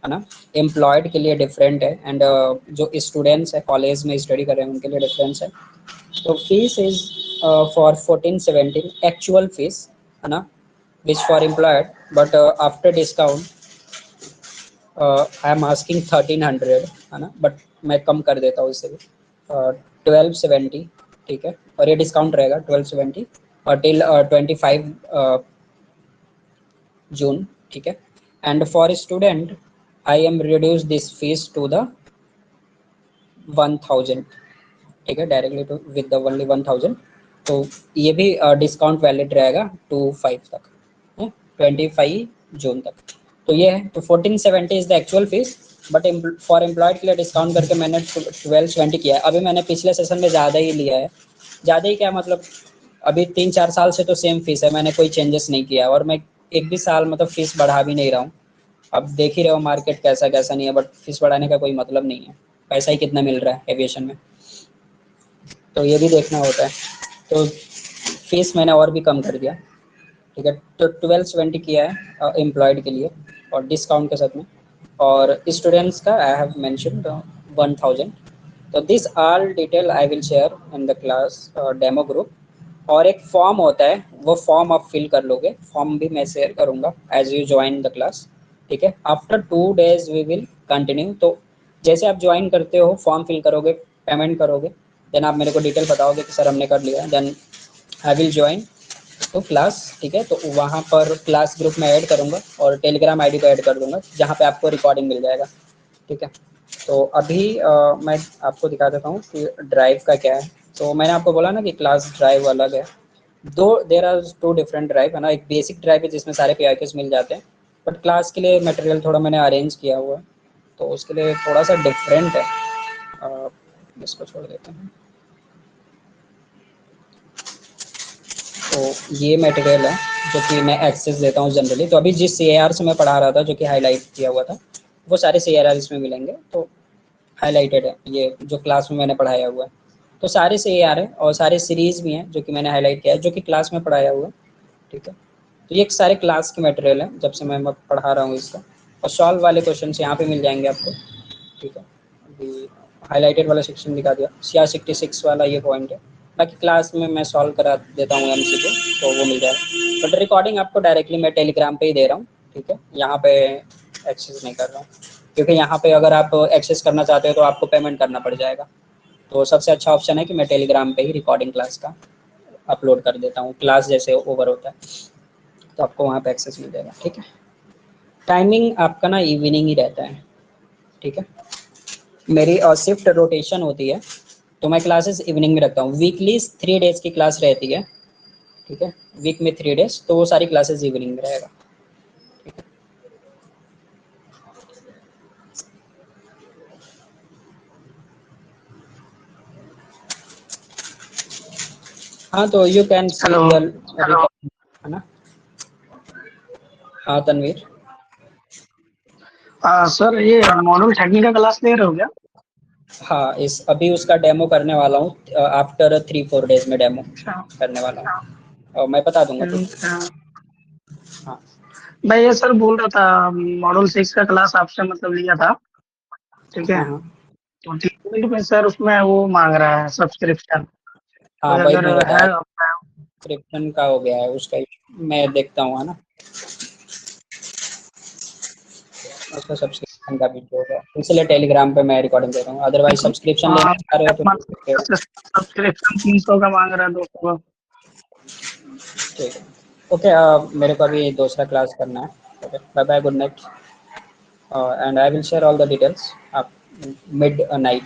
है ना। एम्प्लॉयड के लिए डिफरेंट है, एंड जो स्टूडेंट्स है कॉलेज में स्टडी कर रहे हैं उनके लिए डिफरेंस है। तो fees is for 1417 actual fees, है ना, which for employed, but after discount I am asking 1300, है ना, बट मैं कम कर देता हूँ इससे भी 1270, ठीक है। और ये डिस्काउंट रहेगा 1270 और टिल 25 जून, ठीक है। And for student I am reduce this fees to the 1000, ठीक है, directly to with the only 1000। तो ये भी डिस्काउंट वैलिड रहेगा 25 तक, 25 जून तक। तो ये है, तो 1470 is the actual fees, but for employed के लिए डिस्काउंट करके मैंने 1220 किया है। अभी मैंने पिछले सेशन में ज़्यादा ही लिया है। ज़्यादा ही क्या मतलब, अभी 3-4 साल से तो सेम फीस है, मैंने कोई चेंजेस नहीं किया, और मैं एक भी साल मतलब फीस बढ़ा भी नहीं रहा हूँ। अब देख ही रहे हो मार्केट कैसा कैसा नहीं है, बट फीस बढ़ाने का कोई मतलब नहीं है, पैसा ही कितना मिल रहा है एविएशन में, तो ये भी देखना होता है। तो फीस मैंने और भी कम कर दिया, ठीक है। तो 1220 किया है एम्प्लॉयड के लिए और डिस्काउंट के साथ में, और स्टूडेंट्स का आई हैव मेंशन्ड 1000। तो this all detail I will share in the class demo group. और एक फॉर्म होता है, वो फॉर्म आप फिल कर लोगे, फॉर्म भी मैं शेयर करूँगा as you join the class, ठीक है। After 2 days we will continue. तो जैसे आप ज्वाइन करते हो फॉर्म फिल करोगे, पेमेंट करोगे, देन आप मेरे को डिटेल बताओगे कि सर हमने कर लिया, देन आई विल ज्वाइन तो क्लास, ठीक है। तो वहाँ पर क्लास ग्रुप में ऐड करूँगा और टेलीग्राम आईडी को ऐड कर दूँगा, जहाँ पे आपको रिकॉर्डिंग मिल जाएगा, ठीक है। तो अभी मैं आपको दिखा देता हूँ कि ड्राइव का क्या है। तो मैंने आपको बोला ना कि क्लास ड्राइव अलग है, दो देर आर 2 डिफरेंट ड्राइव, है ना। एक बेसिक ड्राइव है जिसमें सारे पीआईक्यूज मिल जाते हैं, बट क्लास के लिए मटेरियल थोड़ा मैंने अरेंज किया हुआ है, तो उसके लिए थोड़ा सा डिफरेंट है। इसको छोड़ देते हैं। तो ये मटेरियल है जो कि मैं एक्सेस देता हूँ जनरली। तो अभी जिस CAR से मैं पढ़ा रहा था, जो कि हाईलाइट किया हुआ था, वो सारे CAR इसमें मिलेंगे। तो हाईलाइटेड है ये जो क्लास में मैंने पढ़ाया हुआ है। तो सारे CAR है और सारे सीरीज़ भी हैं जो कि मैंने हाईलाइट किया है, जो कि क्लास में पढ़ाया हुआ है, ठीक है। तो ये एक सारे क्लास के मटेरियल हैं जब से मैं पढ़ा रहा हूँ इसका, और सॉल्व वाले क्वेश्चन यहाँ पे मिल जाएंगे आपको, ठीक है। अभी हाईलाइटेड वाला सेक्शन दिखा दिया, CR66 वाला ये पॉइंट है। बाकी क्लास में मैं सॉल्व करा देता हूँ MCQ, तो वो मिल जाएगा। बट रिकॉर्डिंग आपको डायरेक्टली मैं टेलीग्राम पे ही दे रहा हूँ, ठीक है। यहाँ पे एक्सेस नहीं कर रहा हूँ, क्योंकि यहाँ पे अगर आप एक्सेस करना चाहते हो तो आपको पेमेंट करना पड़ जाएगा। तो सबसे अच्छा ऑप्शन है कि मैं टेलीग्राम पे ही रिकॉर्डिंग क्लास का अपलोड कर देता हूँ, क्लास जैसे ओवर होता है तो आपको वहाँ पे एक्सेस मिल जाएगा, ठीक है। टाइमिंग आपका ना इवनिंग ही रहता है, ठीक है। मेरी शिफ्ट रोटेशन होती है, तो मैं क्लासेस इवनिंग में रखता हूँ। वीकली 3 days की क्लास रहती है, ठीक है, वीक में 3 days, तो वो सारी क्लासेस इवनिंग में रहेगा, ठीक है। हाँ, तो you can C hello. The recording, है ना। हाँ तनवीर। सर ये मॉडल टेक्निक का क्लास ले रहे हो क्या? हाँ, इस अभी उसका डेमो करने वाला हूँ, आफ्टर 3-4 days में डेमो अच्छा। करने वाला हूँ, और मैं बता दूंगा ठीक तुझे। है। हाँ मैं ये सर बोल रहा था, मॉडल 6 का क्लास आपसे मतलब लिया था, ठीक है। हाँ हाँ तो ट्रीटमेंट में सर उसमें वो मांग रहा है सब्सक्रिप्शन, हाँ, कोई वही अगर मैं बता है रहा हूँ, सब्सक्रिप्शन का हो गया है उसका मैं देखता हूँ, है ना। उसका सब्सक्रिप्शन का भी हो गया, इसलिए टेलीग्राम पे मैं रिकॉर्डिंग दे रहा हूँ। अदरवाइज सब्सक्रिप्शन लेना चाह रहे हो तो सब्सक्रिप्शन 300 का मांग रहा है, 200 का। ठीक है। ओके, मेरे को अभी दूसरा क्लास करना है। Okay, bye bye, good night, and I will share all the details आप मिड नाइट।